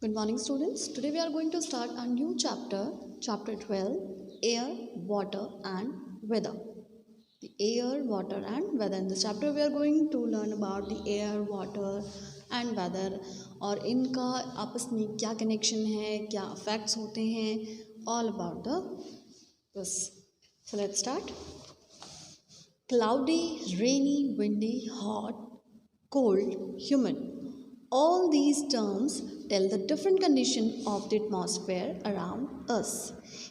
Good morning, students. Today we are going to start a new chapter, chapter 12, Air, Water and Weather. The air, water and weather. In this chapter we are going to learn about the air, water and weather और इनका आपस में क्या connection है, क्या effects होते हैं, all about this. So let's start. Cloudy, rainy, windy, hot, cold, humid. All these terms tell the different condition of the atmosphere around us.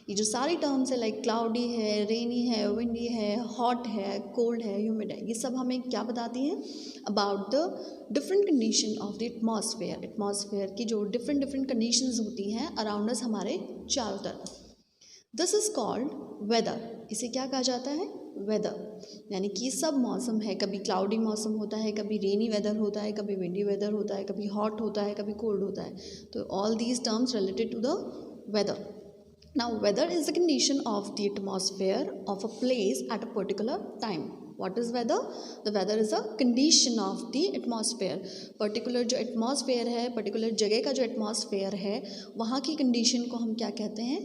ये जो सारी टर्म्स है लाइक क्लाउडी है, रेनी है, विंडी है, हॉट है, कोल्ड है, ह्यूमिड है, ये सब हमें क्या बताती हैं about the different condition of the atmosphere. Atmosphere की जो डिफरेंट डिफरेंट कंडीशंस होती हैं अराउंड अस हमारे चारों तरफ. This is called weather. इसे क्या कहा जाता है? वेदर. यानी कि सब मौसम है, कभी क्लाउडी मौसम होता है, कभी रेनी वेदर होता है, कभी विंडी वेदर होता है, कभी हॉट होता है, कभी कोल्ड होता है. तो all these terms related to the weather. Now, weather is the condition of the atmosphere of a place at a particular time. What is weather? The weather is a condition of the atmosphere. Particular जो atmosphere है, particular जगह का जो atmosphere है, वहाँ की condition को हम क्या कहते हैं?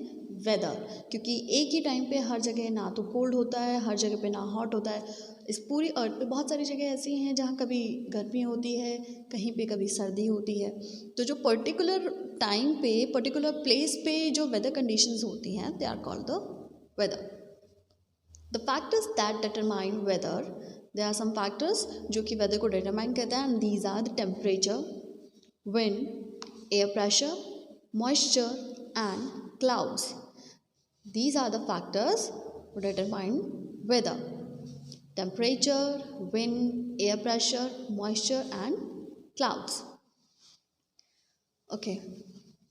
वेदर. क्योंकि एक ही टाइम पे हर जगह ना तो कोल्ड होता है, हर जगह पे ना हॉट होता है. इस पूरी अर्थ पे बहुत सारी जगह ऐसी हैं जहाँ कभी गर्मी होती है, कहीं पे कभी सर्दी होती है. तो जो पर्टिकुलर टाइम पे पर्टिकुलर प्लेस पे जो वेदर कंडीशंस होती हैं they are called the weather. The factors that determine weather, there are some factors जो कि वेदर को डिटरमाइन करते हैं. And these are the temperature, wind, air pressure, moisture and clouds. These are the factors who determine weather. Temperature, wind, air pressure, moisture and clouds. Okay.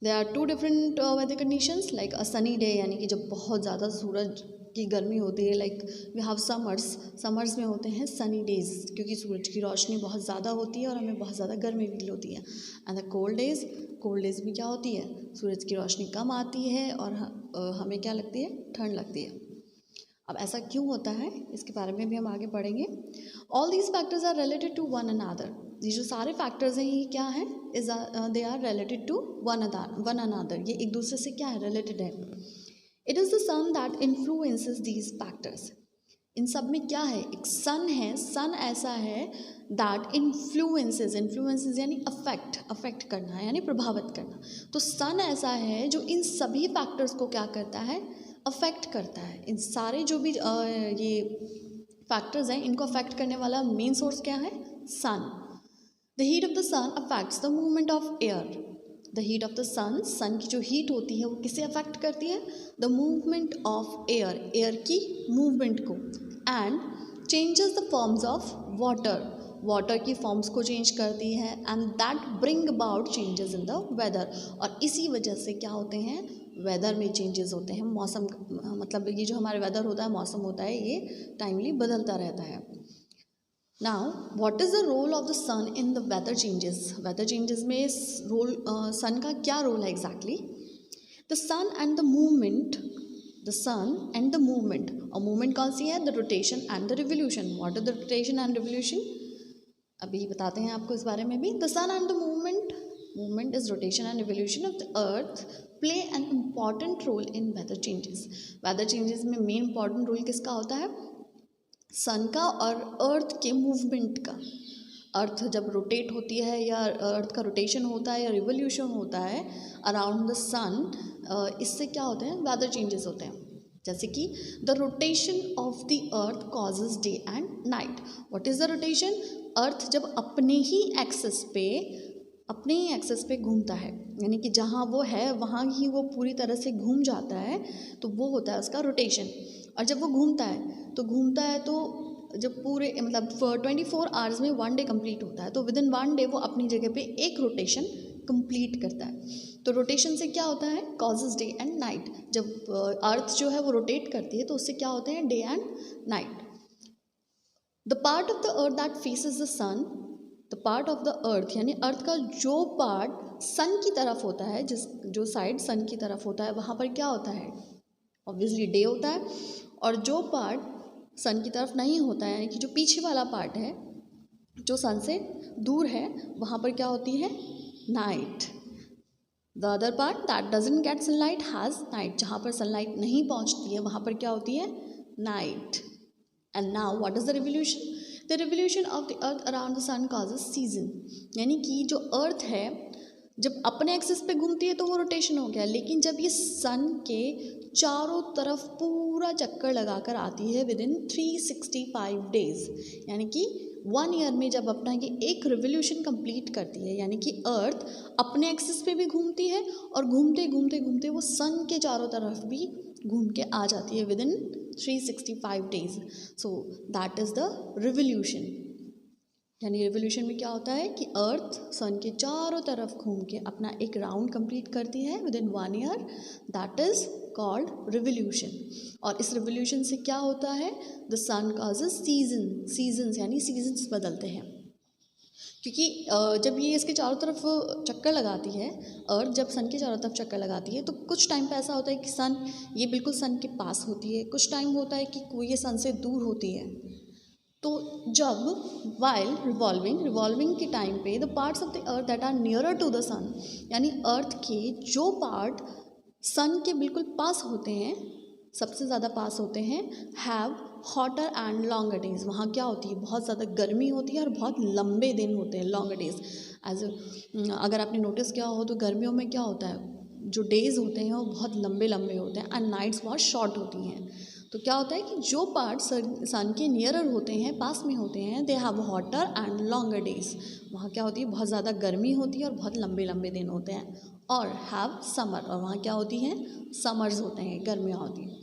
There are two different weather conditions like a sunny day यानी कि जब बहुत ज़्यादा सूरज की गर्मी होती है. Like we have summers में होते हैं सनी डेज क्योंकि सूरज की रोशनी बहुत ज़्यादा होती है और हमें बहुत ज़्यादा गर्मी फील होती है. एंड द कोल्ड डेज में क्या होती है? सूरज की रोशनी कम आती है और हमें क्या लगती है? ठंड लगती है. अब ऐसा क्यों होता है इसके बारे में भी हम आगे पढ़ेंगे. All these factors are related to one another. ये जो सारे फैक्टर्स हैं ये क्या है? They are related to one another. ये एक दूसरे से क्या है? रिलेटेड है. It is the sun that influences these factors. इन सब में क्या है? एक सन है. सन ऐसा है दैट इन्फ्लुएंसेस यानी अफेक्ट करना यानी प्रभावित करना. तो सन ऐसा है जो इन सभी फैक्टर्स को क्या करता है? अफेक्ट करता है. इन सारे जो भी ये फैक्टर्स हैं इनको अफेक्ट करने वाला मेन सोर्स क्या है? Sun. The heat of the sun affects the movement of air. The heat of the sun की जो हीट होती है वो किसे अफेक्ट करती है? द मूवमेंट ऑफ एयर की मूवमेंट को. And changes the forms of water की फॉर्म्स को चेंज करती है. And that bring about changes in the weather. और इसी वजह से क्या होते हैं? वेदर में चेंजेस होते हैं. मौसम मतलब ये जो हमारे वेदर होता है, मौसम होता है, ये टाइमली बदलता रहता है. Now, what is the role of the sun in the weather changes? Weather changes में रोल सन का क्या रोल है exactly? The sun and the movement. और मूवमेंट कौन सी है? The rotation and the revolution. What is the rotation and revolution? अभी बताते हैं आपको इस बारे में भी. The sun and the movement is rotation and revolution of the earth play an important role in weather changes. Weather changes में main important role किसका होता है? सन का और अर्थ के मूवमेंट का. अर्थ जब रोटेट होती है या अर्थ का रोटेशन होता है या रिवोल्यूशन होता है अराउंड द सन, इससे क्या होते हैं? वेदर चेंजेस होते हैं. जैसे कि the rotation of the earth causes day and night. What is the rotation? Earth जब अपने ही एक्सेस पे घूमता है यानी कि जहाँ वो है वहाँ ही वो पूरी तरह से घूम जाता है तो वो होता है उसका रोटेशन. और जब वो घूमता है तो जब पूरे मतलब 24 आवर्स में 1 डे कंप्लीट होता है तो विद इन 1 डे वो अपनी जगह पे एक रोटेशन कंप्लीट करता है. तो रोटेशन से क्या होता है? Causes day and night. जब अर्थ जो है वो रोटेट करती है तो उससे क्या होते हैं? Day and night. The part of the earth that faces the sun, the part of the earth यानी अर्थ का जो पार्ट सन की तरफ होता है, जो साइड सन की तरफ होता है वहाँ पर क्या होता है? ऑब्वियसली डे होता है. और जो पार्ट सन की तरफ नहीं होता है यानी कि जो पीछे वाला पार्ट है जो सन से दूर है वहाँ पर क्या होती है? Night. The other part that doesn't get sunlight has night, जहाँ पर सनलाइट नहीं पहुँचती है वहाँ पर क्या होती है, night. And now what is the revolution? The revolution of the earth around the sun causes season. यानी कि जो अर्थ है जब अपने एक्सिस पे घूमती है तो वो रोटेशन हो गया, लेकिन जब ये सन के चारों तरफ पूरा चक्कर लगाकर आती है विद इन 365 डेज, यानी कि 1 ईयर में जब अपना ये एक रिवोल्यूशन कंप्लीट करती है, यानी कि अर्थ अपने एक्सिस पे भी घूमती है और घूमते घूमते घूमते वो सन के चारों तरफ भी घूम के आ जाती है with in 365 days. So that is the revolution. यानी रिवोल्यूशन में क्या होता है कि अर्थ सन के चारों तरफ घूम के अपना एक राउंड कंप्लीट करती है with in 1 year. That is called revolution. और इस रिवोल्यूशन से क्या होता है, द सन कॉजेज सीजन्स, यानी सीजन्स बदलते हैं. क्योंकि जब ये इसके चारों तरफ चक्कर लगाती है, अर्थ जब सन के चारों तरफ चक्कर लगाती है तो कुछ टाइम पे ऐसा होता है कि सन ये बिल्कुल सन के पास होती है, कुछ टाइम होता है कि कोई ये सन से दूर होती है. तो जब वाइल रिवॉल्विंग के टाइम पे the parts of the earth that are nearer to the sun, यानी अर्थ के जो पार्ट सन के बिल्कुल पास होते हैं, सबसे ज़्यादा पास होते हैं, have hotter and longer days. वहाँ क्या होती है, बहुत ज़्यादा गर्मी होती है और बहुत लंबे दिन होते हैं, लॉन्गर डेज. अगर आपने नोटिस किया हो तो गर्मियों में क्या होता है, जो डेज़ होते हैं वो बहुत लंबे लंबे होते हैं एंड नाइट्स बहुत शॉर्ट होती हैं. तो क्या होता है कि जो पार्ट सन के नियरर होते हैं, पास में होते हैं, they have hotter and longer days. वहाँ क्या होती है, बहुत ज़्यादा गर्मी होती है और बहुत लंबे लंबे दिन होते हैं. और हैव समर, और वहाँ क्या होती हैं, समर्स होते हैं, गर्मियाँ होती हैं.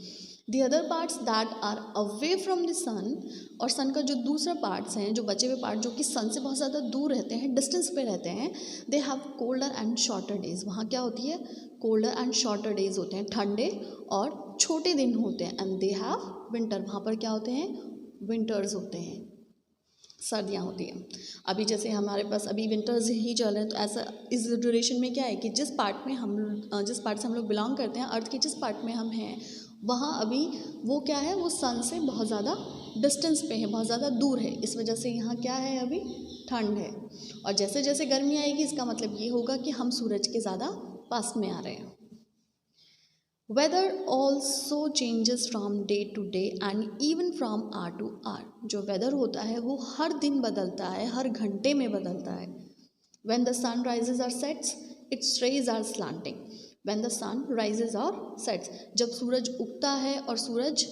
The other parts that are away from the sun, और सन का जो दूसरा पार्ट्स हैं, जो बचे हुए पार्ट जो कि सन से बहुत ज़्यादा दूर रहते हैं, डिस्टेंस पे रहते हैं, they have colder and shorter days. वहाँ क्या होती है, कोल्डर एंड शॉर्टर डेज होते हैं, ठंडे और छोटे दिन होते हैं. एंड दे हैव विंटर, वहाँ पर क्या होते हैं, विंटर्स होते हैं, सर्दियाँ होती हैं. अभी जैसे हमारे पास अभी विंटर्स ही चल रहे हैं, तो ऐसा इस ड्यूरेशन में क्या है कि जिस पार्ट से हम लोग बिलोंग करते हैं, अर्थ के जिस पार्ट में हम हैं, वहाँ अभी वो क्या है, वो सन से बहुत ज़्यादा डिस्टेंस पे है, बहुत ज़्यादा दूर है. इस वजह से यहाँ क्या है, अभी ठंड है. और जैसे जैसे गर्मी आएगी इसका मतलब ये होगा कि हम सूरज के ज़्यादा पास में आ रहे हैं. Weather also changes from day to day and even from hour to hour. जो वेदर होता है वो हर दिन बदलता है, हर घंटे में बदलता है. व्हेन द सन राइजेज और sets its rays are slanting. When the sun rises और सेट्स, जब सूरज उगता है और सूरज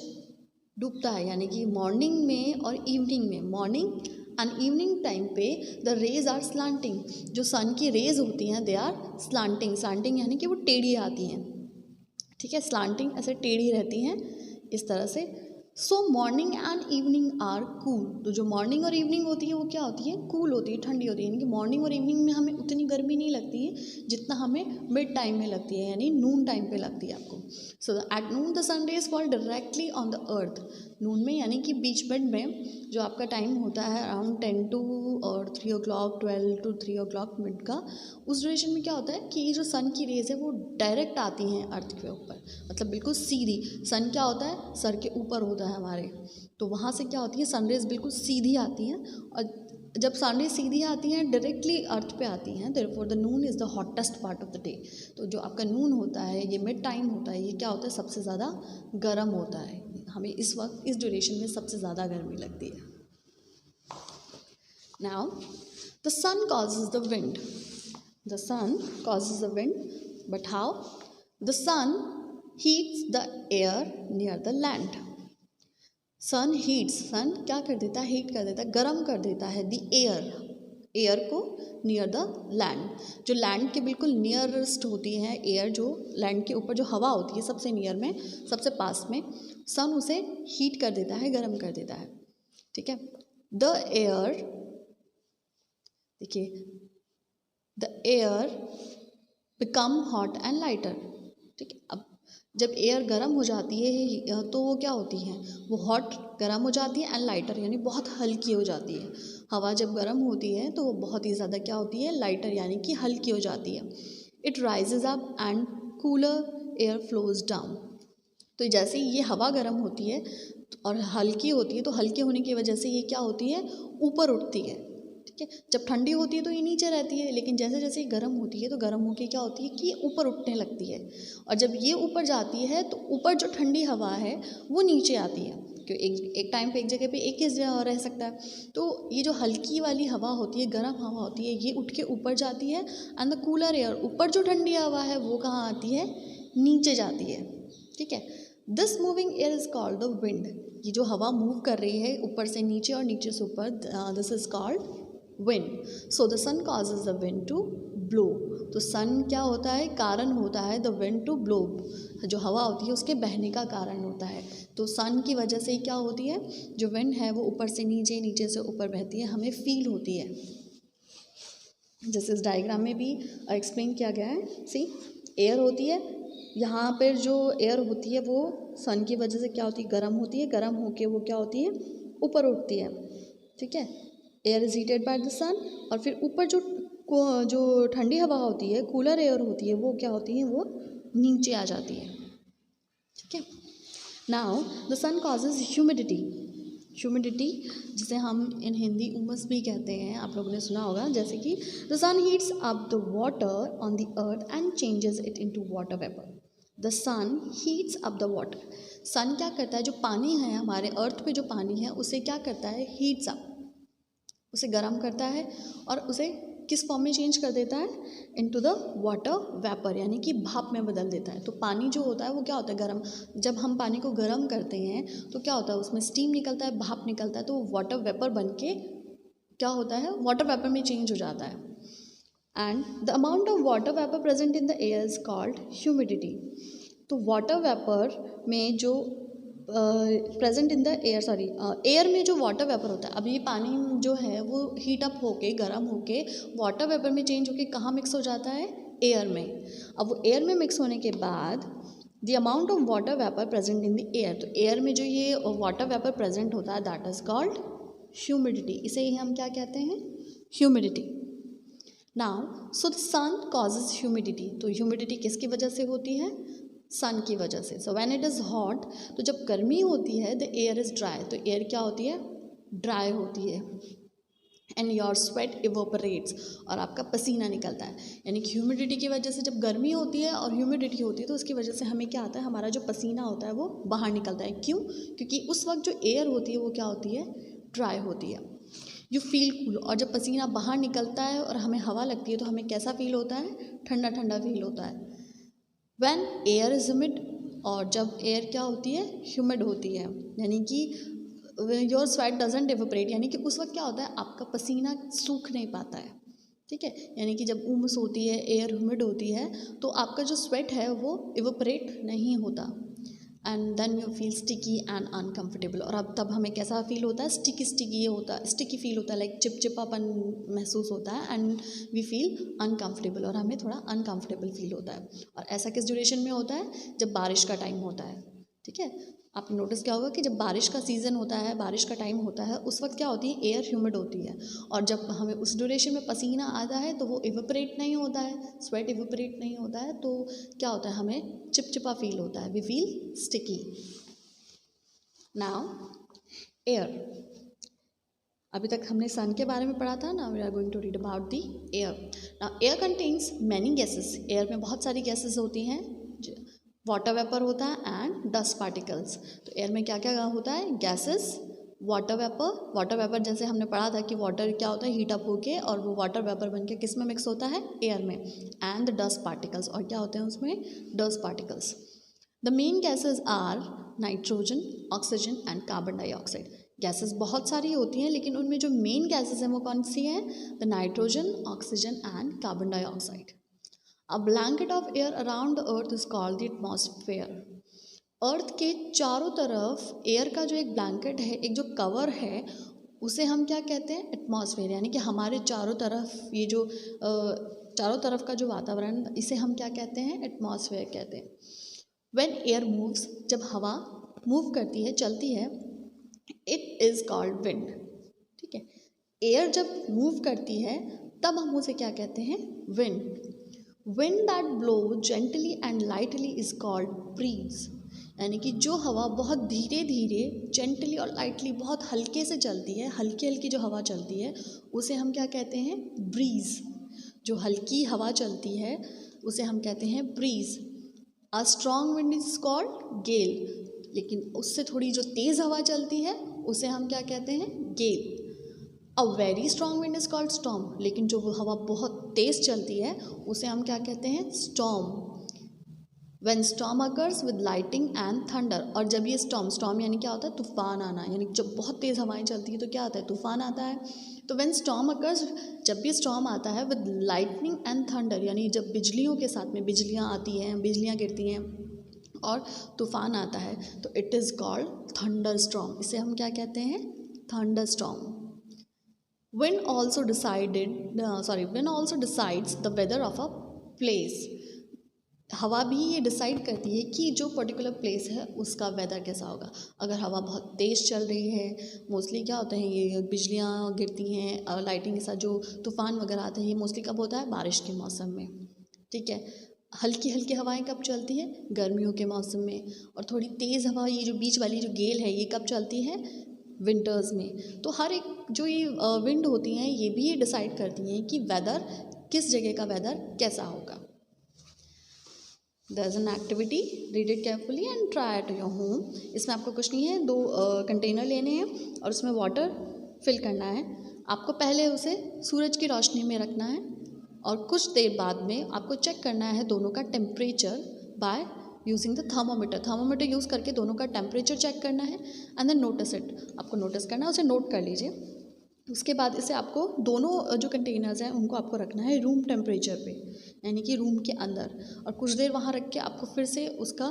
डूबता है, यानी कि मॉर्निंग में और इवनिंग में, मॉर्निंग एंड इवनिंग टाइम पे द रेज आर स्लांटिंग. जो सन की रेज होती हैं दे आर स्लांटिंग. स्लांटिंग यानी कि वो टेढ़ी आती हैं, ठीक है, स्लांटिंग ऐसे टेढ़ी रहती हैं इस तरह से. So morning and evening are cool. तो जो मॉर्निंग और इवनिंग होती है वो क्या होती है, कूल होती है, ठंडी होती है. यानी कि मॉर्निंग और इवनिंग में हमें उतनी गर्मी नहीं लगती है जितना हमें मिड टाइम में लगती है, यानी नून टाइम पे लगती है आपको. So at noon the sun rays fall directly on the earth. Noon में यानी कि बीच मिड में जो आपका टाइम होता है अराउंड 10 to और 3 o'clock, 12 to 3 o'clock मिड का, उस ड्यूरेशन में क्या होता है कि जो सन की रेज है वो डायरेक्ट आती हैं अर्थ के ऊपर, मतलब बिल्कुल सीधी. सन क्या होता है, सर के ऊपर होता है हमारे, तो वहाँ से क्या होती है, सनरेज बिल्कुल सीधी आती हैं. और जब सनरेज सीधी आती हैं डायरेक्टली अर्थ पे आती हैं, therefore the Noon is the hottest part of the day. तो जो आपका नून होता है, ये मिड टाइम होता है, ये क्या होता है, सबसे ज़्यादा गर्म होता है. हमें इस वक्त इस ड्यूरेशन में सबसे ज़्यादा गर्मी लगती है. Now the sun causes the wind. The sun causes the wind, but how? The sun heats the air near the land. Sun क्या कर देता है, हीट कर देता है, गर्म कर देता है द एयर को नियर द लैंड. जो लैंड के बिल्कुल नियरेस्ट होती है एयर, जो लैंड के ऊपर जो हवा होती है सबसे नियर में, सबसे पास में, सन उसे हीट कर देता है, गर्म कर देता है. ठीक है. द एयर, देखिए, the air become hot and lighter. ठीक है. अब जब एयर गर्म हो जाती है तो वो क्या होती है, वो हॉट गर्म हो जाती है एंड लाइटर यानी बहुत हल्की हो जाती है. हवा जब गर्म होती है तो वो बहुत ही ज़्यादा क्या होती है, लाइटर यानी कि हल्की हो जाती है. It rises up and cooler air flows down. तो जैसे ये हवा गर्म होती है और हल्की होती है, तो हल्की होने की वजह से ये क्या होती है, ऊपर उठती है. ठीक है। जब ठंडी होती है तो ये नीचे रहती है, लेकिन जैसे जैसे ये गर्म होती है तो गर्म होके क्या होती है कि ये ऊपर उठने लगती है, और जब ये ऊपर जाती है तो ऊपर जो ठंडी हवा है वो नीचे आती है, क्योंकि एक टाइम पे एक जगह पे एक ही रह सकता है। तो ये जो हल्की वाली हवा होती है, गर्म हवा होती है, ये उठ के ऊपर जाती है, एंड द कूलर एयर, ऊपर जो ठंडी हवा है वो कहाँ आती है, नीचे जाती है। ठीक है। This moving air is called the wind. ये जो हवा मूव कर रही है ऊपर से नीचे और नीचे से ऊपर, this is called wind. So the sun causes the wind to blow. तो सन क्या होता है, कारण होता है द विंड टू ब्लो, जो हवा होती है उसके बहने का कारण होता है। तो सन की वजह से क्या होती है, जो विंड है वो ऊपर से नीचे, नीचे से ऊपर बहती है, हमें फील होती है। जैसे इस डायग्राम में भी एक्सप्लेन किया गया है। सी, एयर होती है, यहाँ पर जो एयर होती है वो सन की वजह से क्या होती है, गर्म होती है, गर्म होके वो क्या होती है, ऊपर उठती है। ठीक है। Air is heated by the sun, और फिर ऊपर जो ठंडी हवा होती है, कूलर एयर होती है, वो क्या होती है, वो नीचे आ जाती है। ठीक है। Now the sun causes humidity. Humidity जिसे हम इन हिंदी उमस भी कहते हैं, आप लोगों ने सुना होगा। जैसे कि the sun heats up the water on the earth and changes it into water vapour. The sun heats up the water. Sun क्या करता है, जो पानी है हमारे अर्थ पे जो पानी है उसे क्या करता है, हीट्स अप, उसे गर्म करता है और उसे किस फॉर्म में चेंज कर देता है, इनटू द वाटर वेपर, यानी कि भाप में बदल देता है। तो पानी जो होता है वो क्या होता है, गर्म। जब हम पानी को गर्म करते हैं तो क्या होता है, उसमें स्टीम निकलता है, भाप निकलता है, तो वो वाटर वेपर बन के क्या होता है, वाटर वेपर में चेंज हो जाता है। And the amount of water vapour present in the air is called humidity. तो वाटर वेपर में जो present in the air, sorry air में जो वाटर वेपर होता है, अब ये पानी जो है वो हीट अप होके, गर्म होके वाटर वेपर में चेंज होके कहाँ मिक्स हो जाता है, एयर में। अब वो एयर में मिक्स होने के बाद the amount of water vapour present in the air, तो एयर में जो ये वाटर वेपर प्रेजेंट होता है दैट इज कॉल्ड ह्यूमिडिटी। इसे ही हम क्या कहते हैं, humidity. Now so the sun causes humidity. तो ह्यूमिडिटी किसकी वजह से होती है, सन की वजह से। So when it is hot, तो जब गर्मी होती है द एयर इज़ ड्राई, तो एयर क्या होती है, ड्राई होती है। एंड योर स्वेट इवोपरेट्स, और आपका पसीना निकलता है। यानी कि ह्यूमिडिटी की वजह से जब गर्मी होती है और ह्यूमिडिटी होती है तो उसकी वजह से हमें क्या आता है, हमारा जो पसीना होता है वो बाहर निकलता है। क्यों, क्योंकि उस वक्त जो एयर होती है वो क्या होती है, ड्राई होती है। यू फील कूल, और जब पसीना बाहर निकलता है और हमें हवा लगती है तो हमें कैसा फील होता है, ठंडा ठंडा फील होता है। व्हेन एयर इज ह्यूमिड, और जब एयर क्या होती है, ह्यूमिड होती है, यानी कि योर स्वेट डजंट इवेपोरेट, यानी कि उस वक्त क्या होता है, आपका पसीना सूख नहीं पाता है। ठीक है। यानी कि जब उमस होती है, एयर ह्यूमिड होती है, तो आपका जो स्वेट है वो इवेपोरेट नहीं होता, and then you feel sticky and uncomfortable. और अब तब हमें कैसा फील होता है, स्टिकी स्टिकी ये होता है, स्टिकी फील होता है, लाइक चिपचिपापन महसूस होता है, एंड वी फील अनकम्फर्टेबल, और हमें थोड़ा अनकम्फर्टेबल फील होता है। और ऐसा किस ड्यूरेशन में होता है, जब बारिश का टाइम होता है। ठीक है। आपने नोटिस किया होगा कि जब बारिश का सीज़न होता है, बारिश का टाइम होता है, उस वक्त क्या होती है, एयर ह्यूमिड होती है, और जब हमें उस ड्यूरेशन में पसीना आता है तो वो इवेपोरेट नहीं होता है, स्वेट इवेपोरेट नहीं होता है, तो क्या होता है, हमें चिपचिपा फील होता है, we feel sticky. Now air, अभी तक हमने सन के बारे में पढ़ा था ना, we are going to read about the air. Now air contains many gases. Air में बहुत सारी गैसेस होती हैं, वाटर वेपर होता है एंड डस्ट पार्टिकल्स। तो एयर में क्या क्या होता है, gases, water vapour. Water vapour जैसे हमने पढ़ा था कि वाटर क्या होता है, हीट अप होके, और वो वाटर वेपर बन के किस में मिक्स होता है, एयर में। एंड द डस्ट पार्टिकल्स, और क्या होते हैं उसमें, dust particles. The main gases are nitrogen, oxygen and carbon dioxide. Gases बहुत सारी होती हैं, लेकिन उनमें जो मेन गैसेस हैं वो कौन सी हैं, the nitrogen, oxygen and carbon dioxide. A blanket of air around the earth is called the atmosphere. अर्थ के चारों तरफ एयर का जो एक ब्लैंकेट है, एक जो कवर है, उसे हम क्या कहते हैं, एटमॉस्फेयर। यानी कि हमारे चारों तरफ ये जो चारों तरफ का जो वातावरण, इसे हम क्या कहते हैं, एटमॉस्फेयर कहते हैं। व्हेन एयर मूव्स, जब हवा मूव करती है, चलती है, इट इज़ कॉल्ड विंड। ठीक है। एयर जब मूव करती है तब हम उसे क्या कहते हैं, wind. Wind that blows gently and lightly is called breeze. यानी कि जो हवा बहुत धीरे धीरे जेंटली और लाइटली बहुत हल्के से चलती है, हल्की हल्की जो हवा चलती है उसे हम क्या कहते हैं, ब्रीज। जो हल्की हवा चलती है उसे हम कहते हैं breeze. A strong wind is called gale, लेकिन उससे थोड़ी जो तेज़ हवा चलती है उसे हम क्या कहते हैं, gale. A very strong wind is called storm, लेकिन जो वो हवा बहुत तेज़ चलती है उसे हम क्या कहते हैं, storm. When storm occurs with lightning and thunder, और जब ये स्टॉर्म यानी क्या होता है, तूफान आना, यानी जब बहुत तेज़ हवाएं चलती है तो क्या आता है, तूफान आता है। तो when storm occurs, जब भी स्टॉर्म आता है with lightning and thunder, यानी जब बिजलियों के साथ में बिजलियाँ आती हैं, बिजलियाँ गिरती हैं और तूफान आता है, तो it is called thunder storm. इसे हम क्या कहते हैं, thunder storm. Wind also decides the weather of a place. हवा भी ये डिसाइड करती है कि जो पर्टिकुलर प्लेस है उसका वेदर कैसा होगा। अगर हवा बहुत तेज़ चल रही है, मोस्टली क्या होता है, ये बिजलियाँ गिरती हैं, लाइटिंग के साथ जो तूफान वगैरह आते हैं, ये मोस्टली कब होता है, बारिश के मौसम में। ठीक है। हल्की हल्की हवाएं कब चलती है, गर्मियों के मौसम में। और थोड़ी तेज़ हवा, ये जो बीच वाली जो गेल है, ये कब चलती है, विंटर्स में। तो हर एक जो ये विंड होती हैं ये भी ये डिसाइड करती हैं कि वेदर, किस जगह का वेदर कैसा होगा। There is an activity, read it carefully and try at your home. इसमें आपको कुछ नहीं है, 2 कंटेनर लेने हैं और उसमें वाटर फिल करना है। आपको पहले उसे सूरज की रोशनी में रखना है और कुछ देर बाद में आपको चेक करना है दोनों का temperature by using the thermometer use करके दोनों का टेम्परेचर चेक करना है। एंड देन नोटिस इट, आपको नोटिस करना है, उसे नोट कर लीजिए। उसके बाद इसे आपको दोनों जो कंटेनर्स हैं उनको आपको रखना है रूम टेम्परेचर पे, यानी कि रूम के अंदर, और कुछ देर वहाँ रख के आपको फिर से उसका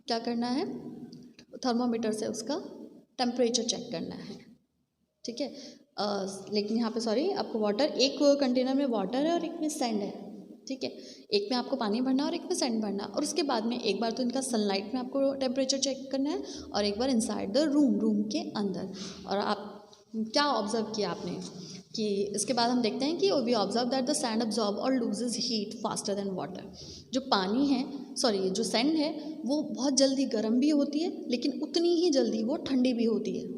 क्या करना है, थर्मोमीटर से उसका टेम्परेचर चेक करना है। ठीक है। लेकिन यहाँ पे आपको वाटर, एक कंटेनर में वाटर है और एक में सैंड है। ठीक है। एक में आपको पानी भरना और एक में सैंड भरना, और उसके बाद में एक बार तो इनका सनलाइट में आपको टेम्परेचर चेक करना है और एक बार इनसाइड द रूम के अंदर। और आप क्या ऑब्जर्व किया आपने कि इसके बाद हम देखते हैं कि we observe that the sand absorb और loses heat faster than water. जो पानी है, जो सैंड है, वो बहुत जल्दी गर्म भी होती है लेकिन उतनी ही जल्दी वो ठंडी भी होती है।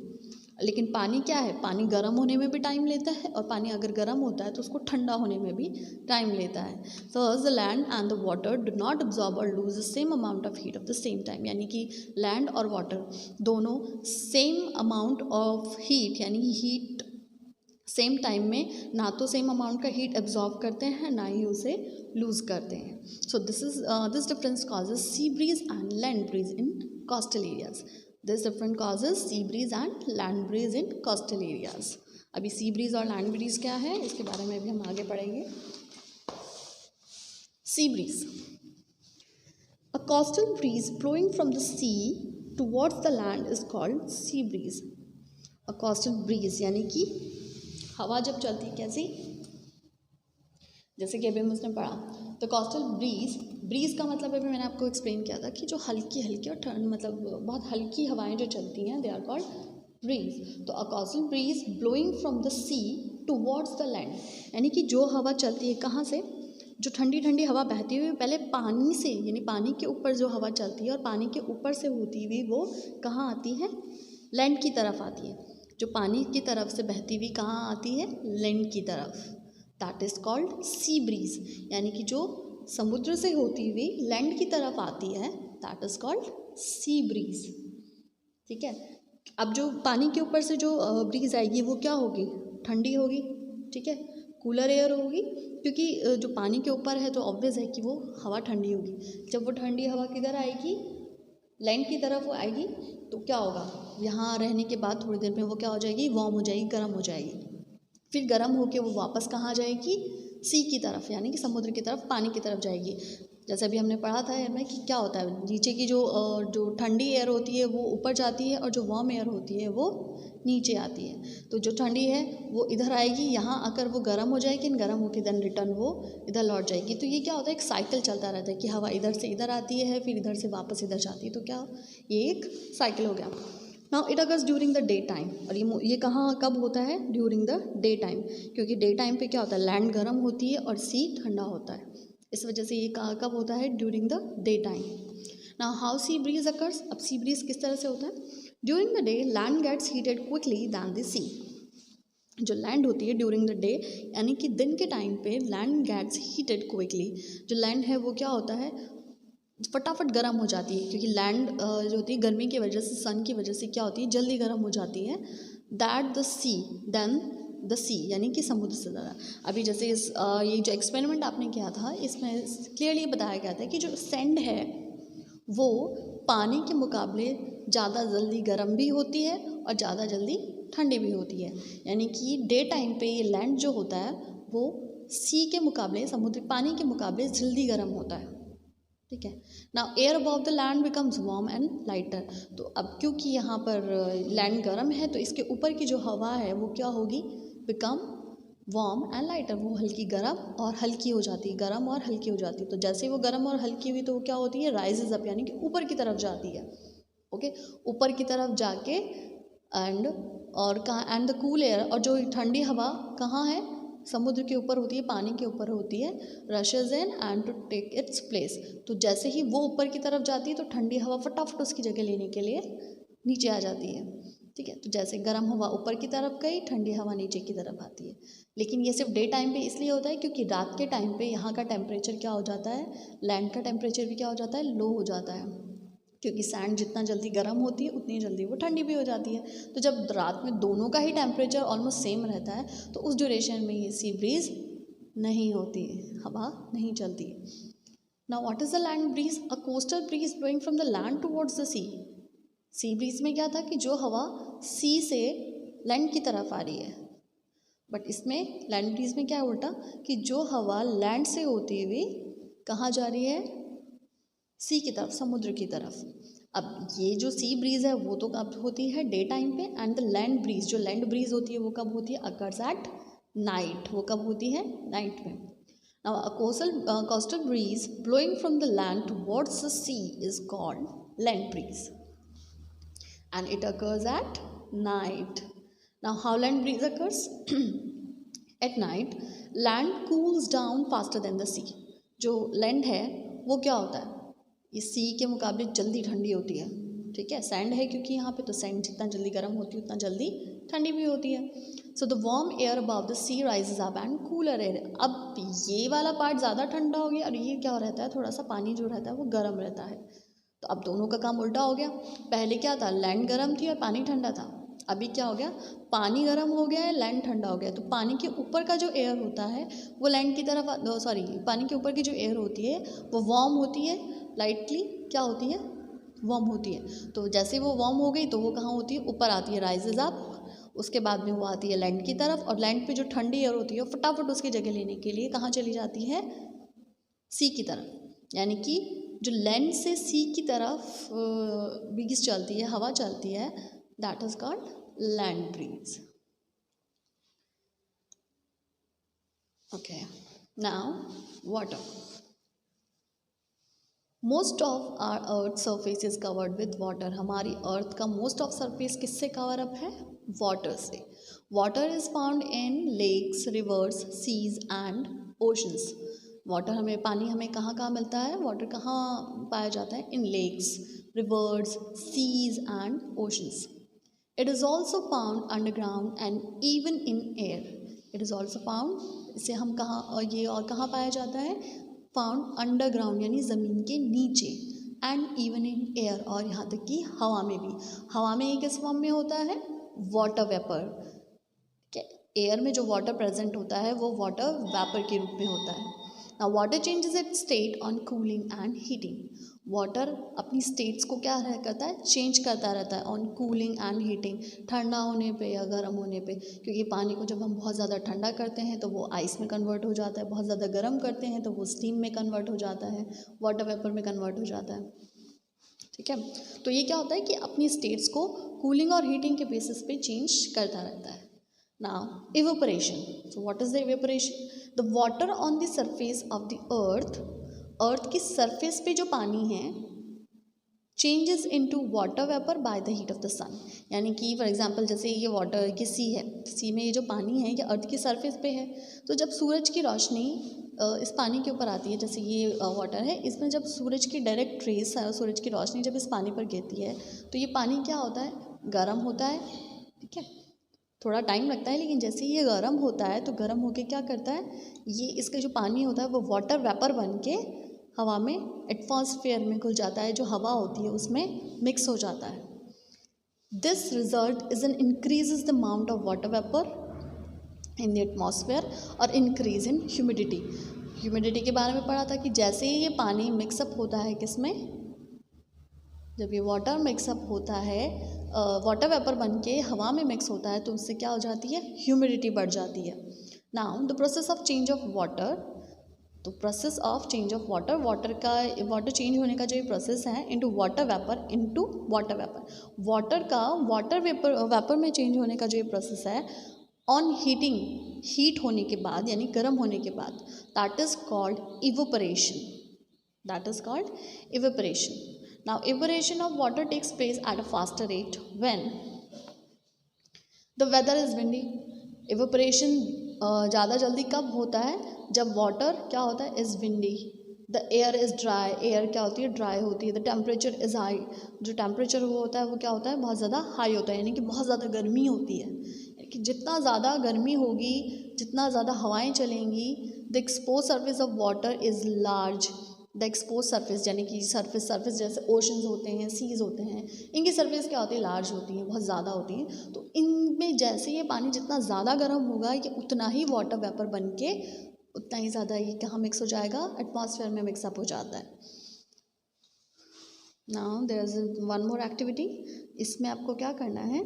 लेकिन पानी क्या है, पानी गर्म होने में भी टाइम लेता है और पानी अगर गर्म होता है तो उसको ठंडा होने में भी टाइम लेता है। So the land and the water do not absorb और lose the same amount of heat of the same time, यानी कि लैंड और वाटर दोनों सेम अमाउंट ऑफ हीट, यानी हीट सेम टाइम में ना तो सेम अमाउंट का हीट एब्जॉर्ब करते हैं ना ही उसे लूज करते हैं। So this difference causes sea breeze and land breeze in coastal areas. This different causes sea breeze and land breeze in coastal areas. अभी sea breeze और land breeze क्या है इसके बारे में भी हम आगे पढ़ेंगे। Sea breeze, a coastal breeze blowing from the sea towards the land is called sea breeze. A coastal breeze यानी कि हवा जब चलती है कैसी, जैसे कि अभी हम उसने पढ़ा, तो कोस्टल ब्रीज का मतलब अभी मैंने आपको एक्सप्लेन किया था कि जो हल्की हल्की और ठंड, मतलब बहुत हल्की हवाएं जो चलती हैं, दे आर कॉल्ड ब्रीज। तो a coastal breeze blowing from the sea towards the land, यानी कि जो हवा चलती है कहाँ से, जो ठंडी ठंडी हवा बहती हुई पहले पानी से, यानी पानी के ऊपर जो हवा चलती है और पानी के ऊपर से होती हुई वो कहाँ आती है, लैंड की तरफ आती है। जो पानी की तरफ से बहती हुई कहाँ आती है, लैंड की तरफ, that is called sea breeze. यानी कि जो समुद्र से होती हुई लैंड की तरफ आती है, that is called sea breeze. ठीक है। अब जो पानी के ऊपर से जो ब्रीज आएगी वो क्या होगी, ठंडी होगी। ठीक है, कूलर एयर होगी, क्योंकि जो पानी के ऊपर है तो ऑब्वियस है कि वो हवा ठंडी होगी। जब वो ठंडी हवा किधर आएगी, लैंड की तरफ वो आएगी, तो क्या होगा, यहाँ रहने के बाद थोड़ी देर में वो क्या हो जाएगी, वार्म हो जाएगी, गर्म हो जाएगी। फिर गर्म होके वो वापस कहाँ जाएगी, सी की तरफ, यानी कि समुद्र की तरफ, पानी की तरफ जाएगी। जैसे अभी हमने पढ़ा था एयर में कि क्या होता है, नीचे की जो ठंडी एयर होती है वो ऊपर जाती है और जो वार्म एयर होती है वो नीचे आती है। तो जो ठंडी है वो इधर आएगी, यहाँ आकर वो गर्म हो जाएगी, गर्म होकर देन रिटर्न वो इधर लौट जाएगी। तो ये क्या होता है, एक साइकिल चलता रहता है कि हवा इधर से इधर आती है, फिर इधर से वापस इधर जाती है। तो क्या, ये एक साइकिल हो गया। Now it occurs during the day time, और ये कहाँ कब होता है, ड्यूरिंग द डे टाइम, क्योंकि डे टाइम पे क्या होता है, लैंड गर्म होती है और सी ठंडा होता है, इस वजह से ये कब होता है, during the day time. Now how sea breeze occurs, अब सी ब्रीज किस तरह से होता है? During the day land gets heated quickly than the sea. जो लैंड होती है ड्यूरिंग द डे यानी कि दिन के टाइम पे लैंड गेट्स हीटेड क्विकली, जो लैंड है वो क्या होता है, फटाफट गर्म हो जाती है, क्योंकि लैंड जो होती है गर्मी की वजह से, सन की वजह से क्या होती है, जल्दी गर्म हो जाती है। That the sea, then the sea यानी कि समुद्र से ज़्यादा। अभी जैसे ये जो एक्सपेरिमेंट आपने किया था इसमें क्लियरली बताया गया था कि जो सैंड है वो पानी के मुकाबले ज़्यादा जल्दी गर्म भी होती है और ज़्यादा जल्दी ठंडी भी होती है। यानी कि डे टाइम पे ये लैंड जो होता है वो सी के मुकाबले, समुद्री पानी के मुकाबले जल्दी गर्म होता है। ठीक है। Now air above the land becomes warm and lighter. तो अब क्योंकि यहाँ पर लैंड गर्म है तो इसके ऊपर की जो हवा है वो क्या होगी, बिकम वार्म एंड लाइटर, वो हल्की गर्म और हल्की हो जाती है, गर्म और हल्की हो जाती है। तो जैसे वो गर्म और हल्की हुई तो वो क्या होती है, राइजेज अप यानी कि ऊपर की तरफ जाती है। ओके, ऊपर की तरफ जाके एंड द कूल एयर, और जो ठंडी हवा कहाँ है, समुद्र के ऊपर होती है, पानी के ऊपर होती है, rushes in and to take its place. तो जैसे ही वो ऊपर की तरफ जाती है तो ठंडी हवा फटाफट उसकी जगह लेने के लिए नीचे आ जाती है। ठीक है, तो जैसे गर्म हवा ऊपर की तरफ गई, ठंडी हवा नीचे की तरफ आती है। लेकिन ये सिर्फ डे टाइम पे इसलिए होता है क्योंकि रात के टाइम पे यहाँ का टेम्परेचर क्या हो जाता है, लैंड का टेम्परेचर भी क्या हो जाता है, लो हो जाता है, क्योंकि सैंड जितना जल्दी गर्म होती है उतनी जल्दी वो ठंडी भी हो जाती है। तो जब रात में दोनों का ही टेम्परेचर ऑलमोस्ट सेम रहता है तो उस ड्यूरेशन में ये सी ब्रीज नहीं होती है, हवा नहीं चलती। Now what is the land breeze? A coastal breeze blowing from the land towards the sea. Sea breeze में क्या था कि जो हवा सी से लैंड की तरफ आ रही है, बट इसमें लैंड ब्रीज में क्या है उल्टा, कि जो हवा लैंड से होती हुई कहाँ जा रही है, सी की तरफ, समुद्र की तरफ। अब ये जो सी ब्रीज है वो तो कब होती है, डे टाइम पे, एंड द लैंड ब्रीज, जो लैंड ब्रीज होती है वो कब होती है, अकर्स एट नाइट, वो कब होती है, नाइट में। Now a coastal breeze blowing from the land towards the sea is called land breeze and it occurs at night. Now how land breeze occurs? At night land cools down faster than the sea. जो land है वो क्या होता है, ये सी के मुकाबले जल्दी ठंडी होती है। ठीक है, सैंड है क्योंकि यहाँ पे, तो सैंड जितना जल्दी गर्म होती है उतना जल्दी ठंडी भी होती है। So the warm air above the sea rises up and cooler air. अब ये वाला पार्ट ज़्यादा ठंडा हो गया और ये क्या रहता है, थोड़ा सा पानी जो रहता है वो गर्म रहता है। तो अब दोनों का काम उल्टा हो गया। पहले क्या था, लैंड गर्म थी और पानी ठंडा था। अभी क्या हो गया, पानी गर्म हो गया है, लैंड ठंडा हो गया। तो पानी के ऊपर का जो एयर होता है वो लैंड की तरफ, पानी के ऊपर की जो एयर होती है वो वार्म होती है, लाइटली क्या होती है, वार्म होती है। तो जैसे वो वार्म हो गई तो वो कहाँ होती है, ऊपर आती है, राइजेज अप। उसके बाद में वो आती है लैंड की तरफ, और लैंड पे जो ठंडी एयर होती है वो फटाफट उसकी जगह लेने के लिए कहाँ चली जाती है, सी की तरफ। यानी कि जो लैंड से सी की तरफ ब्रीज चलती है, हवा चलती है, that is called land breeze. Okay, now water. Most of our earth surface is covered with water. हमारी अर्थ का मोस्ट ऑफ सरफेस किससे कवर अप है, वाटर से। Water is found in lakes, rivers, seas and oceans. Water हमें, पानी हमें कहाँ कहाँ मिलता है, वाटर कहाँ पाया जाता है, in lakes, rivers, seas and oceans. It is also found underground and even in air. It is also found, इसे हम कहाँ, और ये और कहाँ पाया जाता है, फाउंड अंडरग्राउंड यानी ज़मीन के नीचे, एंड इवन इन एयर, और यहाँ तक कि हवा में भी। हवा में ये किस फॉर्म में होता है, वाटर वेपर। एयर में जो वाटर प्रेजेंट होता है वो वाटर वेपर के रूप में होता है। Now water changes it's state on cooling and heating. Water अपनी स्टेट्स को क्या करता है, चेंज करता रहता है, ऑन कूलिंग एंड हीटिंग, ठंडा होने पे या गर्म होने पे। क्योंकि पानी को जब हम बहुत ज़्यादा ठंडा करते हैं तो वो आइस में कन्वर्ट हो जाता है, बहुत ज़्यादा गर्म करते हैं तो वो स्टीम में कन्वर्ट हो जाता है, वाटर वेपर में कन्वर्ट हो जाता है। ठीक है, तो ये क्या होता है कि अपनी स्टेट्स को कूलिंग और हीटिंग के बेसिस पे चेंज करता रहता है। Now, evaporation. So, what is the evaporation? The water on the surface of the earth, earth की surface पे जो पानी है, changes into water vapor by the heat of the sun. यानी कि फॉर एग्जांपल जैसे ये वाटर की सी है, सी में ये जो पानी है ये अर्थ की सरफेस पे है, तो जब सूरज की रोशनी इस पानी के ऊपर आती है, जैसे ये वाटर है, इसमें जब सूरज की डायरेक्ट रेस, सूरज की रोशनी जब इस पानी पर गिरती है तो ये पानी क्या होता है, गर्म होता है। ठीक है, थोड़ा टाइम लगता है, लेकिन जैसे ये गर्म होता है तो गर्म होके क्या करता है, ये इसका जो पानी होता है वो वाटर वेपर बन के हवा में, एटमॉस्फेयर में घुल जाता है, जो हवा होती है उसमें मिक्स हो जाता है। This result is an increases the amount of water vapour in the atmosphere और इंक्रीज इन ह्यूमिडिटी। ह्यूमिडिटी के बारे में पढ़ा था कि जैसे ही ये पानी मिक्सअप होता है किसमें, जब ये वाटर मिक्सअप होता है, वाटर वेपर बन के हवा में मिक्स होता है तो उससे क्या हो जाती है, ह्यूमिडिटी बढ़ जाती है। Now the process of change of water, तो process of change of water, water change होने का जो ये प्रोसेस है into water vapour, into water vapour, water का वाटर वेपर में चेंज होने का जो ये प्रोसेस है, ऑन हीटिंग, हीट होने के बाद यानी गर्म होने के बाद, that is called evaporation, that is called evaporation. Now evaporation of water takes place at a faster rate when the weather is windy. Evaporation ज़्यादा जल्दी कब होता है, जब वाटर क्या होता है, is windy, the air is dry, air क्या होती है, ड्राई होती है, द टेम्परेचर इज़ हाई, जो टेम्परेचर वो होता है वो क्या होता है, बहुत ज़्यादा हाई होता है, यानी कि बहुत ज़्यादा गर्मी होती है, यानी कि जितना ज़्यादा गर्मी होगी, जितना ज़्यादा हवाएं चलेंगी, the expose surface of water is large, the expose surface यानी कि सरफेस जैसे ओशंस होते हैं, सीज होते हैं, इनकी सरफेस क्या होती है, लार्ज होती है, बहुत ज़्यादा होती है। तो इनमें जैसे ये पानी जितना ज़्यादा गर्म होगा, ये उतना ही वाटर वेपर बन के उतना ही ज़्यादा ये कहाँ मिक्स हो जाएगा, एटमॉस्फेयर में मिक्सअप हो जाता है। Now there is one more activity, इसमें आपको क्या करना है,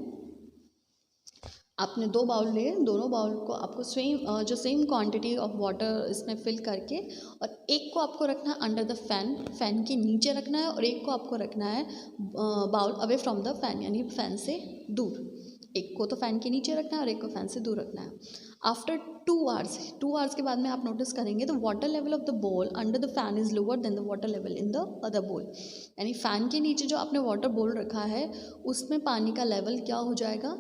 आपने 2 बाउल लिए, दोनों बाउल को आपको सेम क्वांटिटी ऑफ वाटर इसमें फिल करके, और एक को आपको रखना है अंडर द फैन, फैन के नीचे रखना है, और एक को आपको रखना है bowl away from the fan, यानी फैन से दूर। एक को तो फैन के नीचे रखना है और एक को फैन से दूर रखना है। आफ्टर 2 आवर्स के बाद में आप नोटिस करेंगे the water level of the bowl under the fan is lower than the water level in the other bowl, यानी फैन के नीचे जो आपने वाटर बोल रखा है उसमें पानी का लेवल क्या हो जाएगा,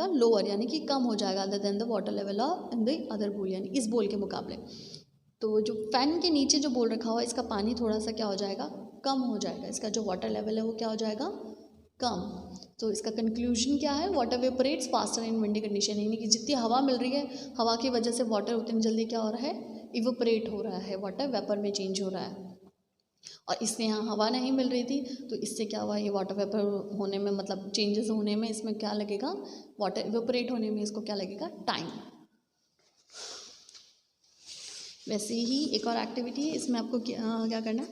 लोअर, यानी कि कम हो जाएगा, other than the water level in the other bowl, यानी इस बोल के मुकाबले। तो जो फैन के नीचे जो बोल रखा हुआ है इसका पानी थोड़ा सा क्या हो जाएगा, कम हो जाएगा, इसका जो वाटर लेवल है वो क्या हो जाएगा, कम। तो इसका कंक्लूजन क्या है, water evaporates faster in windy condition, यानी कि जितनी हवा मिल रही है, हवा की वजह से वाटर उतनी जल्दी क्या हो रहा है, इवेपोरेट हो रहा है, वाटर वेपर में चेंज हो रहा है। और इससे यहाँ हवा नहीं मिल रही थी तो इससे क्या हुआ, ये वाटर वेपर होने में, मतलब चेंजेस होने में इसमें क्या लगेगा, वाटर इवेपोरेट होने में इसको क्या लगेगा, टाइम। वैसे ही एक और एक्टिविटी है, इसमें आपको क्या करना है,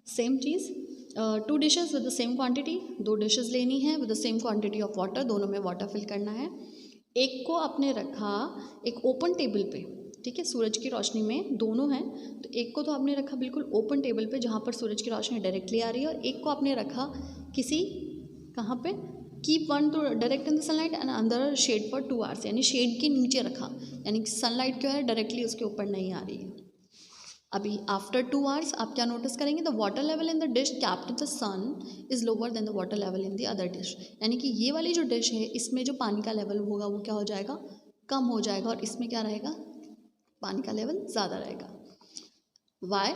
same cheese, 2 dishes with the same quantity, 2 dishes लेनी है with the same quantity of water, दोनों में वाटर फिल करना है। एक को आपने रखा एक ओपन टेबल पे, ठीक है, सूरज की रोशनी में दोनों हैं, तो एक को तो आपने रखा बिल्कुल ओपन टेबल पे जहाँ पर सूरज की रोशनी डायरेक्टली आ रही है, और एक को आपने रखा किसी, कहाँ पे, keep one two direct in the sunlight and अंदर शेड फॉर 2 आवर्स, यानी शेड के नीचे रखा, यानी सनलाइट क्या है डायरेक्टली उसके ऊपर नहीं आ रही है। अभी आफ्टर 2 आवर्स आप क्या नोटिस करेंगे, the water level in the dish kept in the sun is lower than the water level in the other dish, यानी कि ये वाली जो डिश है इसमें जो पानी का लेवल होगा वो क्या हो जाएगा, कम हो जाएगा, और इसमें क्या रहेगा, पानी का लेवल ज़्यादा रहेगा। वाई,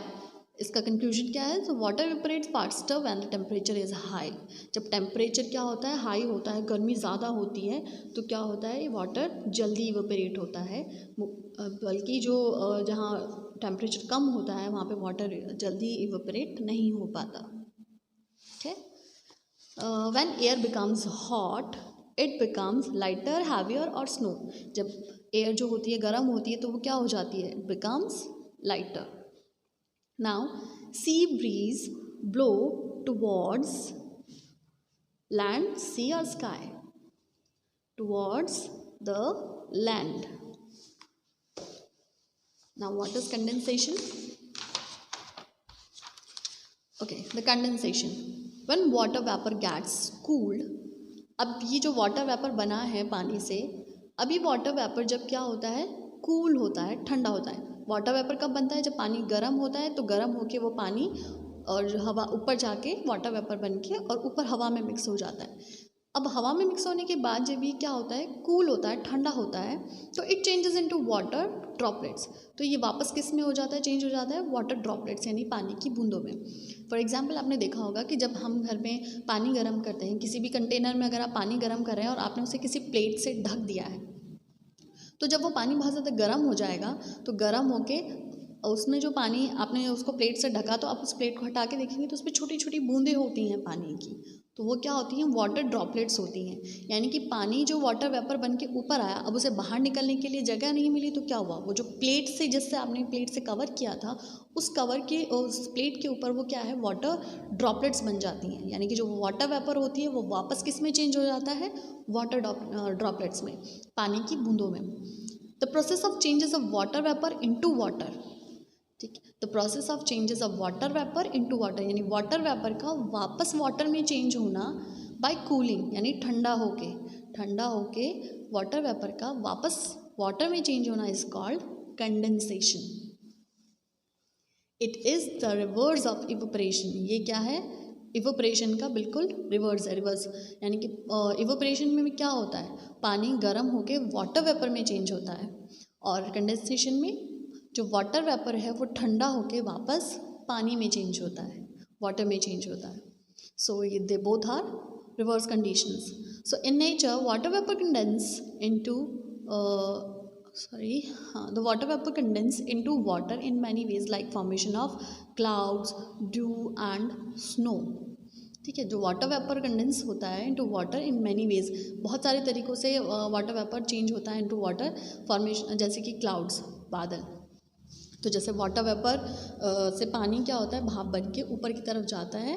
इसका कंक्लूजन क्या है, तो water evaporates faster when the temperature is high, जब टेम्परेचर क्या होता है, हाई होता है, गर्मी ज़्यादा होती है तो क्या होता है, वाटर जल्दी इवेपोरेट होता है, बल्कि जो जहाँ टेम्परेचर कम होता है वहाँ पे वाटर जल्दी इवेपोरेट नहीं हो पाता। ठीक है, when air becomes hot it becomes lighter, heavier और स्नो, जब एयर जो होती है गर्म होती है तो वो क्या हो जाती है, it becomes lighter. Now sea breeze blow towards land, sea और sky, towards the land. Now what is condensation, okay, the condensation when water vapour gets cooled, अब ये जो वाटर वेपर बना है पानी से, अभी वाटर वेपर जब क्या होता है, कूल होता है, ठंडा होता है। वाटर वेपर कब बनता है, जब पानी गर्म होता है, तो गर्म होके वो पानी और हवा ऊपर जाके वाटर वेपर बन के और ऊपर हवा में मिक्स हो जाता है। अब हवा में मिक्स होने के बाद जब ये क्या होता है, कूल होता है, ठंडा होता है, तो it changes into water droplets. तो ये वापस किस में हो जाता है, चेंज हो जाता है वाटर ड्रॉपलेट्स यानी पानी की बूंदों में। फॉर एग्जाम्पल आपने देखा होगा कि जब हम घर में पानी गर्म करते हैं, किसी भी कंटेनर में अगर आप पानी गर्म कर रहे हैं और आपने उसे किसी प्लेट से ढक दिया है, तो जब वो पानी बहुत ज़्यादा गर्म हो जाएगा तो गर्म होके उसमें जो पानी आपने उसको प्लेट से ढका, तो आप उस प्लेट को हटा के देखेंगे तो उसमें छोटी छोटी बूंदें होती हैं पानी की, तो वो क्या होती हैं, वाटर ड्रॉपलेट्स होती हैं। यानी कि पानी जो वाटर वेपर बन के ऊपर आया, अब उसे बाहर निकलने के लिए जगह नहीं मिली, तो क्या हुआ, वो जो प्लेट से, जिससे आपने प्लेट से कवर किया था, उस कवर के उस प्लेट के ऊपर वो क्या है, वाटर ड्रॉपलेट्स बन जाती हैं। यानी कि जो वाटर वेपर होती है वो वापस किस में चेंज हो जाता है, वाटर ड्रॉपलेट्स में, पानी की बूंदों में। The process of changes of water vapour into water, ठीक है, the process of changes of water vapour into water, यानी वाटर वेपर का वापस वाटर में चेंज होना बाय कूलिंग, यानी ठंडा होके वाटर वेपर का वापस वाटर में चेंज होना is called condensation. It is the reverse of evaporation. ये क्या है, इवेपोरेशन का बिल्कुल रिवर्स है। रिवर्स यानी कि इवेपोरेशन में क्या होता है, पानी गर्म होके वाटर वेपर में चेंज होता है, और कंडेंसेशन में जो वाटर वेपर है वो ठंडा होके वापस पानी में चेंज होता है, वाटर में चेंज होता है। सो ये they both are reverse conditions. So in nature water vapour condense into the water vapor condense into water in many ways like formation of clouds, dew and snow। ठीक है, जो वाटर वेपर कंडेंस होता है into water in many ways, बहुत सारे तरीक़ों से water vapour change होता है इनटू वाटर फॉर्मेशन, जैसे कि क्लाउड्स, बादल। तो जैसे वाटर वेपर से पानी क्या होता है, भाप बन के ऊपर की तरफ जाता है,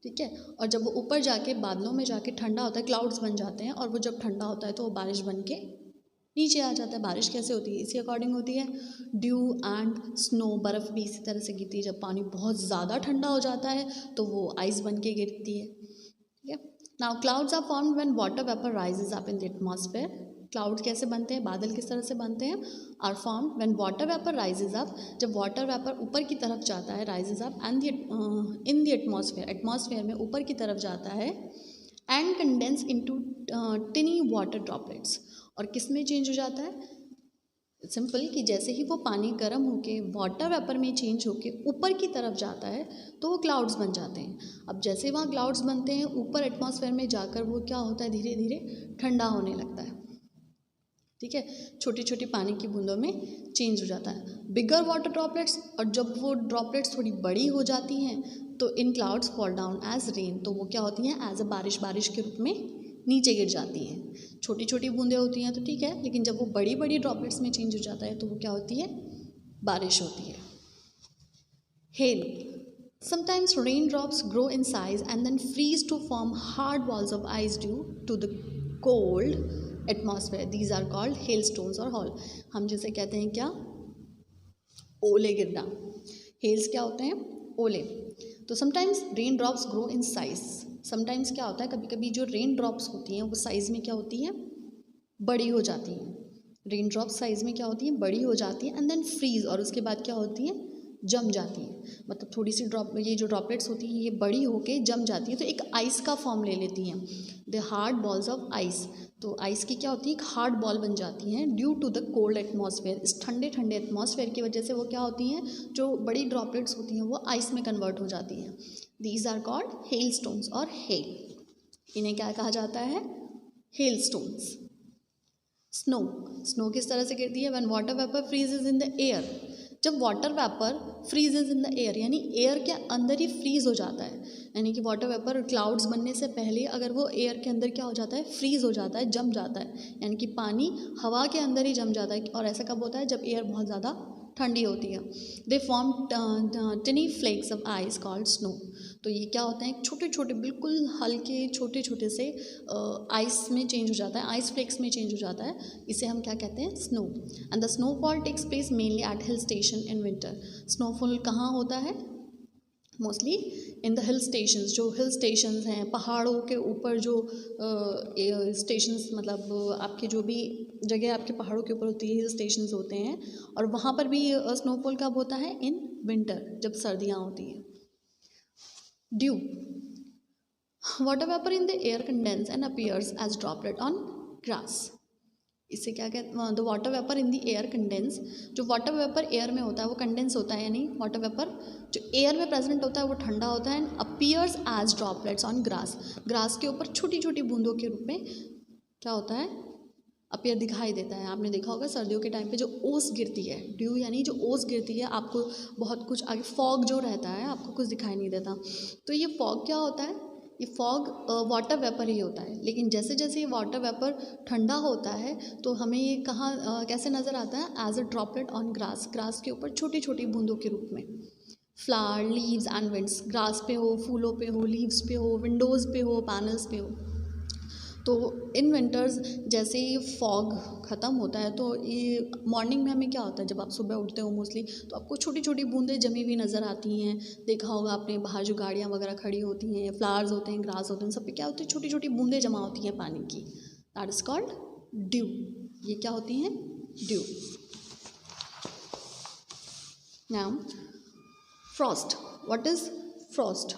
ठीक है, और जब वो ऊपर जाके बादलों में जाके ठंडा होता है, क्लाउड्स बन जाते हैं, और वो जब ठंडा होता है तो वो बारिश बन के नीचे आ जाता है। बारिश कैसे होती है, इसी अकॉर्डिंग होती है। ड्यू एंड स्नो, बर्फ़ भी इसी तरह से गिरती है। जब पानी बहुत ज़्यादा ठंडा हो जाता है तो वो आइस बन के गिरती है, ठीक है। Now clouds are formed when water vapour rises up in the atmosphere. Cloud कैसे बनते हैं, बादल किस तरह से बनते हैं, are formed when water vapour rises up, जब वाटर वेपर ऊपर की तरफ जाता है, rises up and in the atmosphere, atmosphere में ऊपर की तरफ जाता है, and condense into tiny water droplets, और किस में चेंज हो जाता है, सिंपल कि जैसे ही वो पानी गर्म होके वाटर वेपर में चेंज होके ऊपर की तरफ जाता है तो वो क्लाउड्स बन जाते हैं। अब जैसे वहाँ क्लाउड्स बनते हैं, ऊपर एटमॉस्फेयर में जाकर वो क्या होता है, धीरे धीरे ठंडा होने लगता है, ठीक है, छोटी छोटी पानी की बूंदों में चेंज हो जाता है, बिगर वाटर ड्रॉपलेट्स। और जब वो ड्रॉपलेट्स थोड़ी बड़ी हो जाती हैं तो इन clouds fall down as rain, तो वो क्या होती हैं, एज अ बारिश, बारिश के रूप में नीचे गिर जाती हैं। छोटी छोटी बूंदें होती हैं तो ठीक है, लेकिन जब वो बड़ी बड़ी ड्रॉपलेट्स में चेंज हो जाता है तो वो क्या होती है, बारिश होती है। Hail, sometimes rain drops grow in size and then freeze to form hard balls of ice due to the cold atmosphere, these are called hail stones और हॉल। हम जैसे कहते हैं क्या, ओले गिरना, हेल्स क्या होते हैं, ओले। तो sometimes rain drops grow in size, sometimes क्या होता है, कभी कभी जो रेन ड्रॉप्स होती हैं वो साइज़ में क्या होती हैं, बड़ी हो जाती हैं। रेन ड्रॉप्स साइज़ में क्या होती हैं, बड़ी हो जाती हैं, एंड देन फ्रीज, और उसके बाद क्या होती हैं, जम जाती हैं। मतलब थोड़ी सी ये जो ड्रॉपलेट्स होती हैं ये बड़ी होके जम जाती हैं तो एक आइस का फॉर्म ले लेती हैं, the hard balls of ice. तो आइस की क्या होती है, एक हार्ड बॉल बन जाती हैं due to the cold atmosphere, इस ठंडे ठंडे एटमॉस्फेयर की वजह से वो क्या होती हैं, जो बड़ी ड्रॉपलेट्स होती हैं वो आइस में कन्वर्ट हो जाती हैं। These are called hail stones और हेल, इन्हें क्या कहा जाता है, हेल स्टोन्स। स्नो, स्नो किस तरह से गिरती है, when water vapour freezes in the air, जब water vapour freezes in the air, यानी एयर के अंदर ही फ्रीज हो जाता है, यानी कि वाटर वेपर क्लाउड्स बनने से पहले अगर वो एयर के अंदर क्या हो जाता है, फ्रीज हो जाता है, जम जाता है, यानी कि पानी हवा के अंदर ही जम जाता है। और ऐसा कब होता है, जब एयर बहुत ज़्यादा ठंडी होती है। They form tiny flakes of ice called snow, तो ये क्या होता है, छोटे छोटे बिल्कुल हल्के छोटे छोटे से आइस में चेंज हो जाता है, आइस फ्लेक्स में चेंज हो जाता है, इसे हम क्या कहते हैं, snow. And the snowfall takes place mainly at hill station in winter, snowfall कहाँ होता है, mostly in the hill stations, जो हिल स्टेशंस हैं, पहाड़ों के ऊपर जो स्टेशंस, मतलब आपके जो भी जगह आपके पहाड़ों के ऊपर होती है, हिल स्टेशंस होते हैं, और वहाँ पर भी स्नोफॉल कब होता है, इन विंटर, जब सर्दियाँ होती हैं। Dew, water vapour in the air condense and appears as droplet on grass. इससे क्या कहते, the water vapour in the air condense, जो वाटर वेपर एयर में होता है वो कंडेंस होता है, यानी वाटर वेपर जो एयर में प्रेजेंट होता है वो ठंडा होता है, and appears as droplets on grass, grass के ऊपर छोटी छोटी बूंदों के रूप में क्या होता है, अपीयर दिखाई देता है। आपने देखा होगा सर्दियों के टाइम पे जो ओस गिरती है, ड्यू यानी जो ओस गिरती है, आपको बहुत कुछ आगे फॉग जो रहता है आपको कुछ दिखाई नहीं देता, तो ये फॉग क्या होता है, ये फॉग वाटर वेपर ही होता है। लेकिन जैसे जैसे ये वाटर वेपर ठंडा होता है तो हमें ये कहाँ कैसे नज़र आता है, as a droplet on grass, grass के ऊपर छोटी छोटी बूंदों के रूप में। Flower, leaves and winds, grass पे हो, फूलों पे हो, लीव्स पे हो, विंडोज़ पे हो, पैनल्स पे हो। तो इन विंटर्स जैसे ही फॉग ख़त्म होता है तो ये मॉर्निंग में हमें क्या होता है, जब आप सुबह उठते हो मोस्टली तो आपको छोटी छोटी बूंदें जमी हुई नज़र आती हैं। देखा होगा आपने बाहर जो गाड़ियाँ वगैरह खड़ी होती हैं, फ्लावर्स होते हैं, ग्रास होते हैं, सब पे क्या होती है, छोटी छोटी बूंदें जमा होती हैं पानी की, दैट इज़ कॉल्ड ड्यू। ये क्या होती हैं, dew. Now frost, what is frost?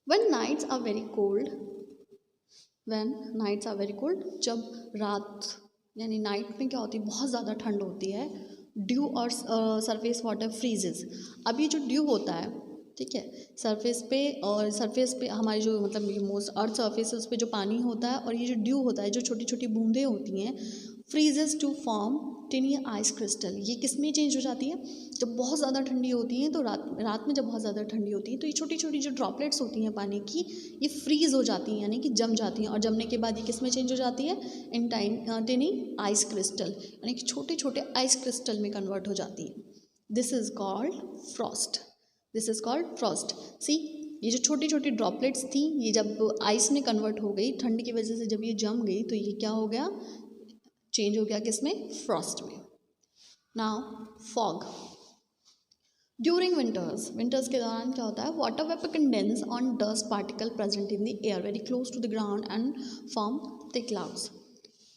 When nights are very cold, when nights are very cold, जब रात यानी नाइट में क्या होती है, बहुत ज़्यादा ठंड होती है, ड्यू और सरफेस वाटर फ्रीजेस। अब ये जो ड्यू होता है, ठीक है, सरफेस पे, और सरफेस पे हमारी जो मतलब ये मोस्ट अर्थ सरफेस है उस पर जो पानी होता है, और ये जो ड्यू होता है, जो छोटी छोटी बूंदें होती हैं, freezes to form tiny ice crystal. ये किस में चेंज हो जाती है, जब बहुत ज़्यादा ठंडी होती हैं, तो रात में जब बहुत ज़्यादा ठंडी होती है तो ये छोटी छोटी जो ड्रॉपलेट्स होती हैं पानी की, ये फ्रीज़ हो जाती हैं, यानी कि जम जाती हैं, और जमने के बाद ये किस में चेंज हो जाती है, इन टिनी आइस क्रिस्टल, यानी कि छोटे छोटे आइस क्रिस्टल में कन्वर्ट हो जाती है। This is called frost, this is called frost. See, ये जो छोटी छोटी ड्रॉपलेट्स थी, ये जब आइस में कन्वर्ट हो गई, ठंड की वजह से जब ये जम गई, तो ये क्या हो गया, चेंज हो गया किसमें, फ्रॉस्ट में। Now fog, during winters, winters के दौरान क्या होता है, water vapour condense on dust particle present in the air very close to the ground and form thick clouds.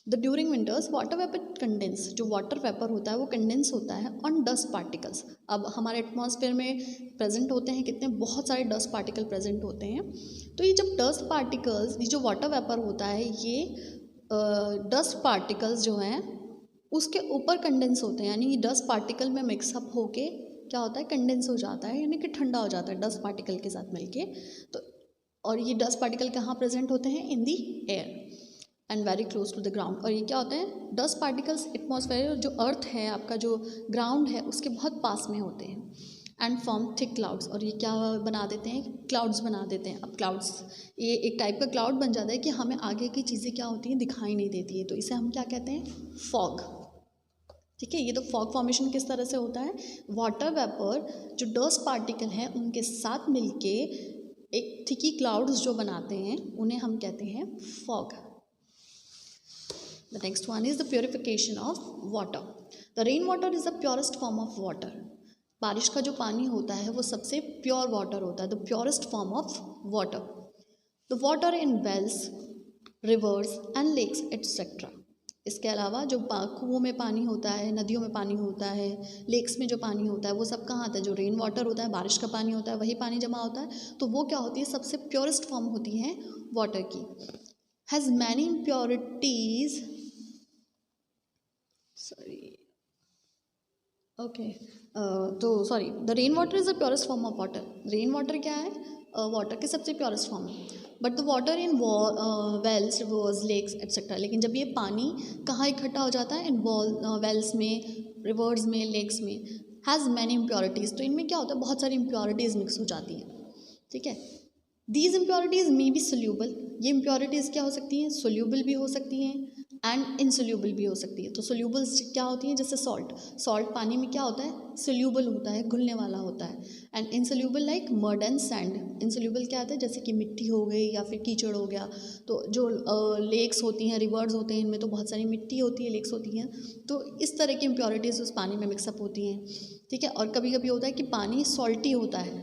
The during winters water vapour condense, जो water vapour होता है वो condense होता है ऑन डस्ट पार्टिकल्स। अब हमारे atmosphere में present होते हैं कितने, बहुत सारे डस्ट पार्टिकल प्रेजेंट होते हैं। तो ये जब डस्ट पार्टिकल्स, ये जो वाटर वेपर होता है, ये डस्ट पार्टिकल्स जो हैं उसके ऊपर कंडेंस होते हैं, यानी ये डस्ट पार्टिकल में मिक्सअप होके क्या होता है, कंडेंस हो जाता है, यानी कि ठंडा हो जाता है डस्ट पार्टिकल के साथ मिलके। तो और ये डस्ट पार्टिकल कहाँ प्रेजेंट होते हैं, in the air and very close to the ground. और ये क्या होते हैं, डस्ट पार्टिकल्स एटमॉस्फेयर जो अर्थ है, आपका जो ग्राउंड है, उसके बहुत पास में होते हैं, एंड फॉर्म थिक क्लाउड्स, और ये क्या बना देते हैं, क्लाउड्स बना देते हैं। अब क्लाउड्स, ये एक टाइप का क्लाउड बन जाता है कि हमें आगे की चीज़ें क्या होती हैं, दिखाई नहीं देती है, तो इसे हम क्या कहते हैं, फॉग। ठीक है, ये तो फॉग फॉर्मेशन किस तरह से होता है, वाटर वेपर जो डस्ट पार्टिकल हैं उनके साथ मिलके एक थिकी क्लाउड्स जो बनाते हैं, उन्हें हम कहते हैं fog. The next one is the purification of water. The rain water is the purest form of water. बारिश का जो पानी होता है वो सबसे प्योर वाटर होता है, the purest form of water. The water in wells, rivers and lakes etcetera. इसके अलावा जो कुओं में पानी होता है, नदियों में पानी होता है, लेक्स में जो पानी होता है, वो सब कहाँ आता है, जो रेन वाटर होता है, बारिश का पानी होता है, वही पानी जमा होता है, तो वो क्या होती है, सबसे प्योरेस्ट फॉर्म होती है वाटर की। Has many impurities, the rain water is the purest form of water. Rain water क्या है, वाटर के सबसे प्योरेस्ट फॉर्म है। But the water in wells, rivers, lakes etcetera. लेकिन जब ये पानी कहाँ इकट्ठा हो जाता है, इन वेल्स में, रिवर्स में, लेक्स में, हैज़ मैनी इम्प्योरिटीज़, तो इनमें क्या होता है, बहुत सारी इम्प्योरिटीज़ मिक्स हो जाती हैं। ठीक है, these impurities may be soluble. ये इम्प्योरिटीज़ क्या हो सकती हैं, सोल्यूबल भी हो सकती हैं एंड इनसोल्यूबल भी हो सकती है। तो सोल्यूबल्स क्या होती हैं, जैसे सॉल्ट, सॉल्ट पानी में क्या होता है, सोल्यूबल होता है, घुलने वाला होता है। And insoluble like mud and sand. Insoluble क्या होता है, जैसे कि मिट्टी हो गई या फिर कीचड़ हो गया। तो जो लेक्स होती हैं, रिवर्स होते हैं, इनमें तो बहुत सारी मिट्टी होती है, लेक्स होती हैं, तो इस तरह की इम्प्योरिटीज़ उस पानी में मिक्सअप होती हैं। ठीक है, और कभी कभी होता है कि पानी सॉल्टी होता है,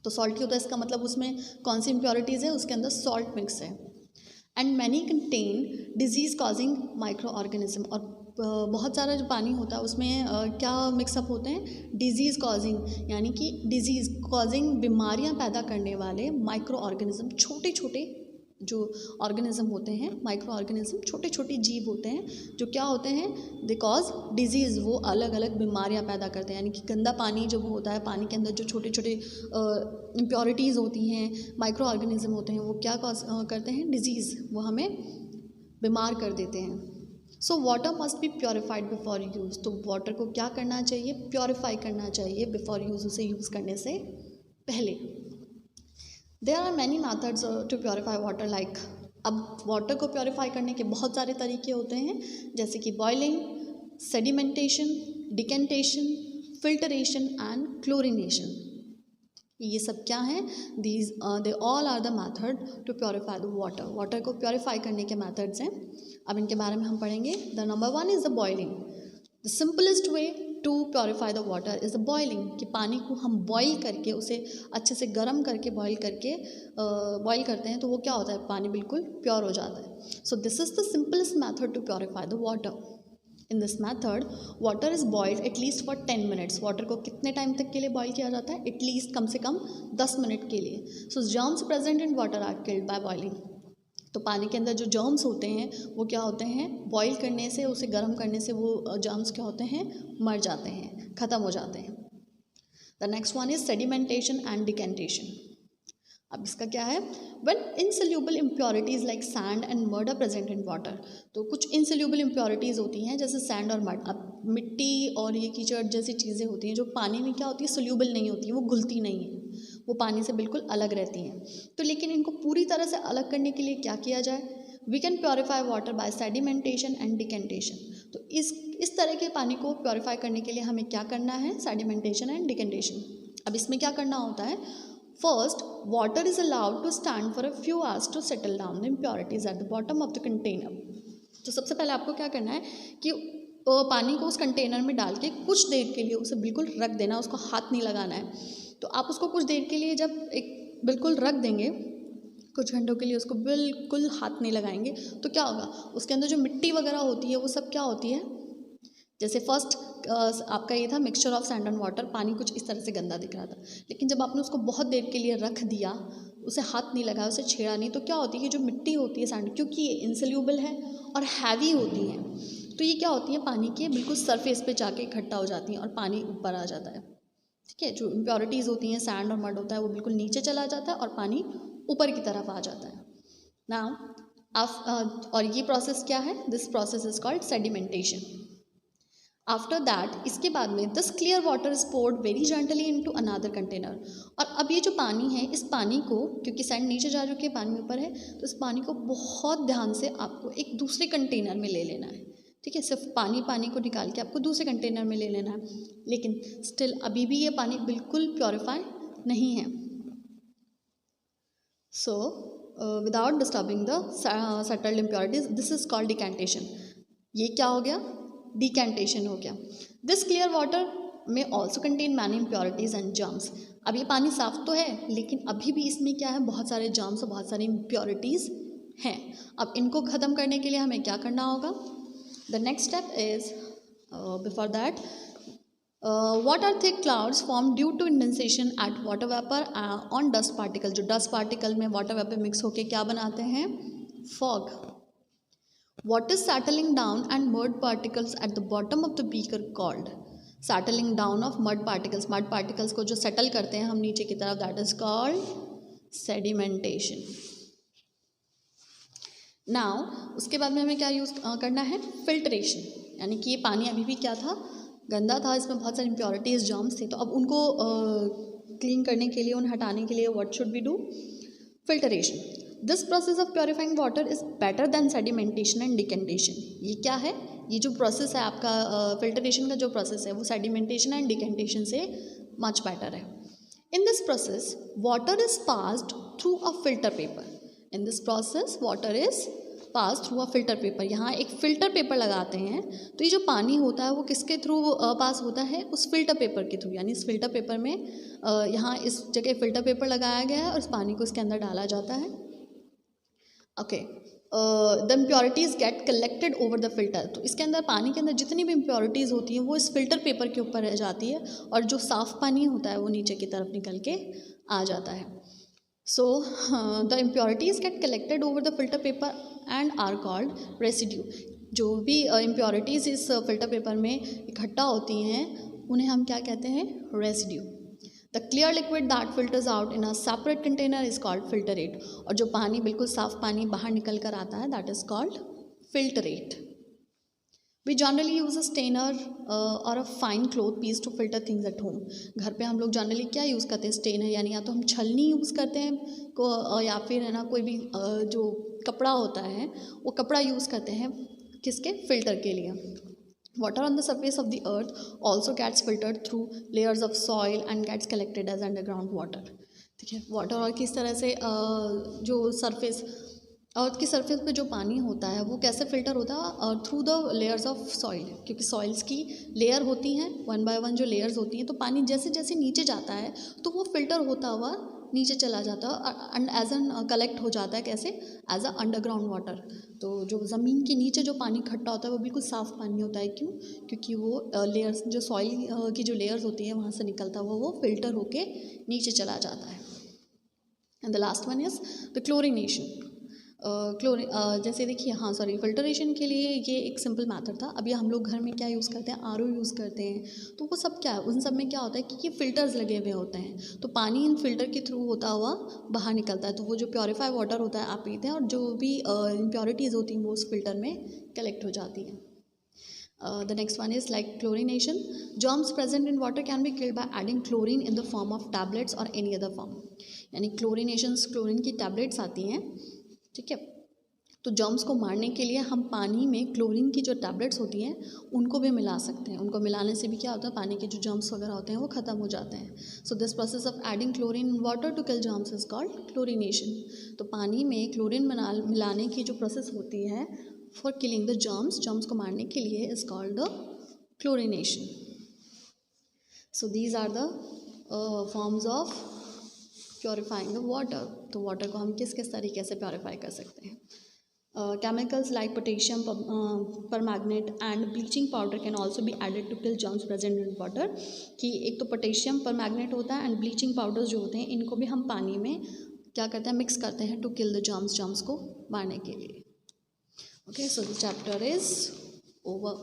तो सॉल्टी होता है, इसका मतलब उसमें कौन सी इम्प्योरिटीज़ है, उसके अंदर सॉल्ट मिक्स है। And many contain disease causing micro organism, और बहुत सारा जो पानी होता है उसमें क्या मिक्सअप होते हैं, डिजीज़ कॉजिंग, यानी कि डिजीज़ कॉजिंग बीमारियां पैदा करने वाले माइक्रो ऑर्गेनिज्म, छोटे छोटे जो ऑर्गेनिज्म होते हैं, माइक्रो ऑर्गेनिज्म छोटे छोटे जीव होते हैं जो क्या होते हैं, दे कॉज डिजीज़, वो अलग अलग बीमारियां पैदा करते हैं। यानी कि गंदा पानी जब होता है, पानी के अंदर जो छोटे छोटे इम्प्योरिटीज़ होती हैं, माइक्रो ऑर्गेनिज्म होते हैं, वो क्या कॉज करते हैं, डिजीज़, वो हमें बीमार कर देते हैं। So water must be purified before use. तो वाटर को क्या करना चाहिए, प्योरीफाई करना चाहिए बिफोर यूज़, उसे यूज़ करने से पहले। There are many methods to purify water, like अब वाटर को प्योरीफाई करने के बहुत सारे तरीके होते हैं, जैसे कि boiling, sedimentation, decantation, filtration and chlorination. ये सब क्या हैं, these they all are the method to purify the water. Water को प्योरीफाई करने के मैथड्स हैं, अब इनके बारे में हम पढ़ेंगे। The number 1 is the boiling. The simplest way to purify the water is the boiling, कि पानी को हम बॉईल करके, उसे अच्छे से गर्म करके बॉईल करते हैं तो वो क्या होता है, पानी बिल्कुल प्योर हो जाता है। So this is the simplest method to purify the water. In this method water is boiled at least for 10 minutes. वाटर को कितने टाइम तक के लिए बॉईल किया जाता है, एटलीस्ट कम से कम 10 मिनट के लिए। So germs present in water are killed by boiling. तो पानी के अंदर जो जर्म्स होते हैं वो क्या होते हैं, बॉईल करने से, उसे गर्म करने से वो जर्म्स क्या होते हैं, मर जाते हैं, ख़त्म हो जाते हैं। The next one is sedimentation and decantation. अब इसका क्या है, when insoluble impurities like sand and mud are present in water. तो कुछ इनसोल्यूबल इम्प्योरिटीज़ होती हैं जैसे सैंड और मड। अब मिट्टी और ये कीचड़ जैसी चीज़ें होती हैं जो पानी में क्या होती है, सोल्यूबल नहीं होती, वो घुलती नहीं है, वो पानी से बिल्कुल अलग रहती हैं। तो लेकिन इनको पूरी तरह से अलग करने के लिए क्या किया जाए, we can purify water by sedimentation and decantation. तो इस तरह के पानी को प्योरीफाई करने के लिए हमें क्या करना है, सेडिमेंटेशन एंड डिकेंटेशन। अब इसमें क्या करना होता है, first water is allowed to stand for a few hours to settle down the impurities at the bottom of the container. तो सबसे पहले आपको क्या करना है कि पानी को उस कंटेनर में डाल के कुछ देर के लिए उसे बिल्कुल रख देना, उसको हाथ नहीं लगाना है। तो आप उसको कुछ देर के लिए जब एक बिल्कुल रख देंगे, कुछ घंटों के लिए उसको बिल्कुल हाथ नहीं लगाएंगे, तो क्या होगा, उसके अंदर जो मिट्टी वगैरह होती है वो सब क्या होती है, जैसे फर्स्ट आपका ये था mixture of sand and water, पानी कुछ इस तरह से गंदा दिख रहा था, लेकिन जब आपने उसको बहुत देर के लिए रख दिया, उसे हाथ नहीं लगाया, उसे छेड़ा नहीं, तो क्या होती है, जो मिट्टी होती है सैंड, क्योंकि ये इनसोल्यूबल है और हैवी होती हैं, तो ये क्या होती है, पानी के बिल्कुल सरफेस पे जाके इकट्ठा हो जाती हैं और पानी ऊपर आ जाता है। ठीक है, जो इम्प्योरिटीज़ होती हैं, सैंड और मड होता है, वो बिल्कुल नीचे चला जाता है और पानी ऊपर की तरफ आ जाता है। नाउ और ये प्रोसेस क्या है, this process is called sedimentation. After that, इसके बाद में this clear water is poured very gently into another container. और अब ये जो पानी है, इस पानी को, क्योंकि सैंड नीचे जा चुकी है, पानी ऊपर है, तो इस पानी को बहुत ध्यान से आपको एक दूसरे कंटेनर में ले लेना है। ठीक है, सिर्फ पानी को निकाल के आपको दूसरे कंटेनर में ले लेना है, लेकिन स्टिल अभी भी ये पानी बिल्कुल प्योरीफाई नहीं है। So without disturbing the settled impurities, this is called decantation. ये क्या हो गया, डिकेंटेशन हो गया। दिस क्लियर वाटर में also contain many impurities and germs. अब ये पानी साफ तो है, लेकिन अभी भी इसमें क्या है, बहुत सारे जर्म्स और बहुत सारी इम्प्योरिटीज़ हैं। अब इनको ख़त्म करने के लिए हमें क्या करना होगा, the next step is, before that, what are thick clouds formed due to condensation at water vapor on dust particle। जो dust particle में water vapor mix होके क्या बनाते हैं, fog। what is settling down and mud particles at the bottom of the beaker called, settling down of mud particles को जो settle करते हैं हम नीचे की तरफ, that is called sedimentation। now उसके बाद में हमें क्या यूज़ करना है, filtration। यानी कि ये पानी अभी भी क्या था, गंदा था, इसमें बहुत सारी इम्प्योरिटीज़ जर्म्स थे, तो अब उनको क्लीन करने के लिए, उन्हें हटाने के लिए what should we do, filtration. This process of purifying water is better than sedimentation and decantation. ये क्या है, ये जो प्रोसेस है आपका फिल्टरेशन का जो प्रोसेस है, वो सेडिमेंटेशन एंड डिकेंटेशन से मच बेटर है। In this process water is passed through a filter paper. In this process water is pass through a filter paper. यहाँ एक फ़िल्टर पेपर लगाते हैं, तो ये जो पानी होता है वो किसके थ्रू पास होता है, उस फिल्टर पेपर के थ्रू। यानी इस फिल्टर पेपर में यहाँ इस जगह फ़िल्टर पेपर लगाया गया है और इस पानी को इसके अंदर डाला जाता है। Okay, the impurities get collected over the filter. तो इसके अंदर पानी के अंदर जितनी भी इम्प्योरिटीज़ होती हैं वो इस फिल्टर पेपर के ऊपर रह जाती है और जो साफ़ पानी होता है वो नीचे की तरफ निकल के आ जाता है। So the impurities get collected over the filter paper and are called residue. जो भी इम्प्योरिटीज़ इस फिल्टर पेपर में इकट्ठा होती हैं उन्हें हम क्या कहते हैं? Residue. The clear liquid that filters out in a separate container is called filtrate. और जो पानी बिल्कुल साफ पानी बाहर निकल कर आता है that is called filtrate. We generally use a strainer और a fine cloth piece to filter things at home. घर पे हम लोग जनरली क्या यूज़ करते हैं? स्टेनर, यानी या तो हम छलनी यूज़ करते हैं या फिर है ना कोई भी जो कपड़ा होता है वो कपड़ा यूज़ करते हैं किसके? फिल्टर के लिए। Water on the surface of the earth also gets filtered through layers of soil and gets collected as underground water। ठीक है, वाटर और किस तरह से जो सरफेस अर्थ की सरफेस पे जो पानी होता है वो कैसे फिल्टर होता है? Through the layers of soil, क्योंकि सॉइल्स की लेयर होती हैं, वन बाय वन जो लेयर्स होती हैं, तो पानी जैसे जैसे नीचे जाता है तो वो फिल्टर होता हुआ नीचे चला जाता है एंड एज एन कलेक्ट हो जाता है। कैसे? As a underground water. तो जो ज़मीन के नीचे जो पानी इकट्ठा होता है वो बिल्कुल साफ़ पानी होता है। क्यों? क्योंकि वो लेयर्स जो सॉइल की जो लेयर्स होती हैं वहाँ से निकलता हुआ वो फिल्टर होके नीचे चला जाता है। And the last one is the chlorination. जैसे देखिए, हाँ सॉरी, फिल्टरेशन के लिए ये एक सिंपल मैथड था। अभी हम लोग घर में क्या यूज़ करते हैं? आरओ यूज़ करते हैं। तो वो सब क्या है? उन सब में क्या होता है कि ये फ़िल्टर्स लगे हुए होते हैं, तो पानी इन फ़िल्टर के थ्रू होता हुआ बाहर निकलता है। तो वो जो प्योरीफाई वाटर होता है आप पीते हैं और जो भी इम्प्योरिटीज़ होती हैं वो उस फिल्टर में कलेक्ट हो जाती हैं। The next one is like chlorination. Germs present in water can be killed by adding chlorine in the form of tablets or any other form। यानी क्लोरिनेशंस, क्लोरीन की टैबलेट्स आती हैं, ठीक है। तो जर्म्स को मारने के लिए हम पानी में क्लोरीन की जो टैबलेट्स होती हैं उनको भी मिला सकते हैं। उनको मिलाने से भी क्या होता है? पानी के जो जर्म्स वगैरह होते हैं वो ख़त्म हो जाते हैं। So this process of adding chlorine in water to kill germs is called chlorination. तो पानी में क्लोरीन मिलाने की जो प्रोसेस होती है for killing the germs, germs को मारने के लिए, is called the chlorination. So these are the forms of purifying the water. तो वाटर को हम किस किस तरीके से प्योरीफाई कर सकते हैं? Chemicals like potassium permanganate and bleaching powder can also be added to kill germs present in water। कि एक तो पोटेशियम परमैग्नेट होता है एंड ब्लीचिंग पाउडर्स जो होते हैं इनको भी हम पानी में क्या करते हैं? मिक्स करते हैं to kill the germs, germs को मारने के लिए। Okay, so the chapter is over.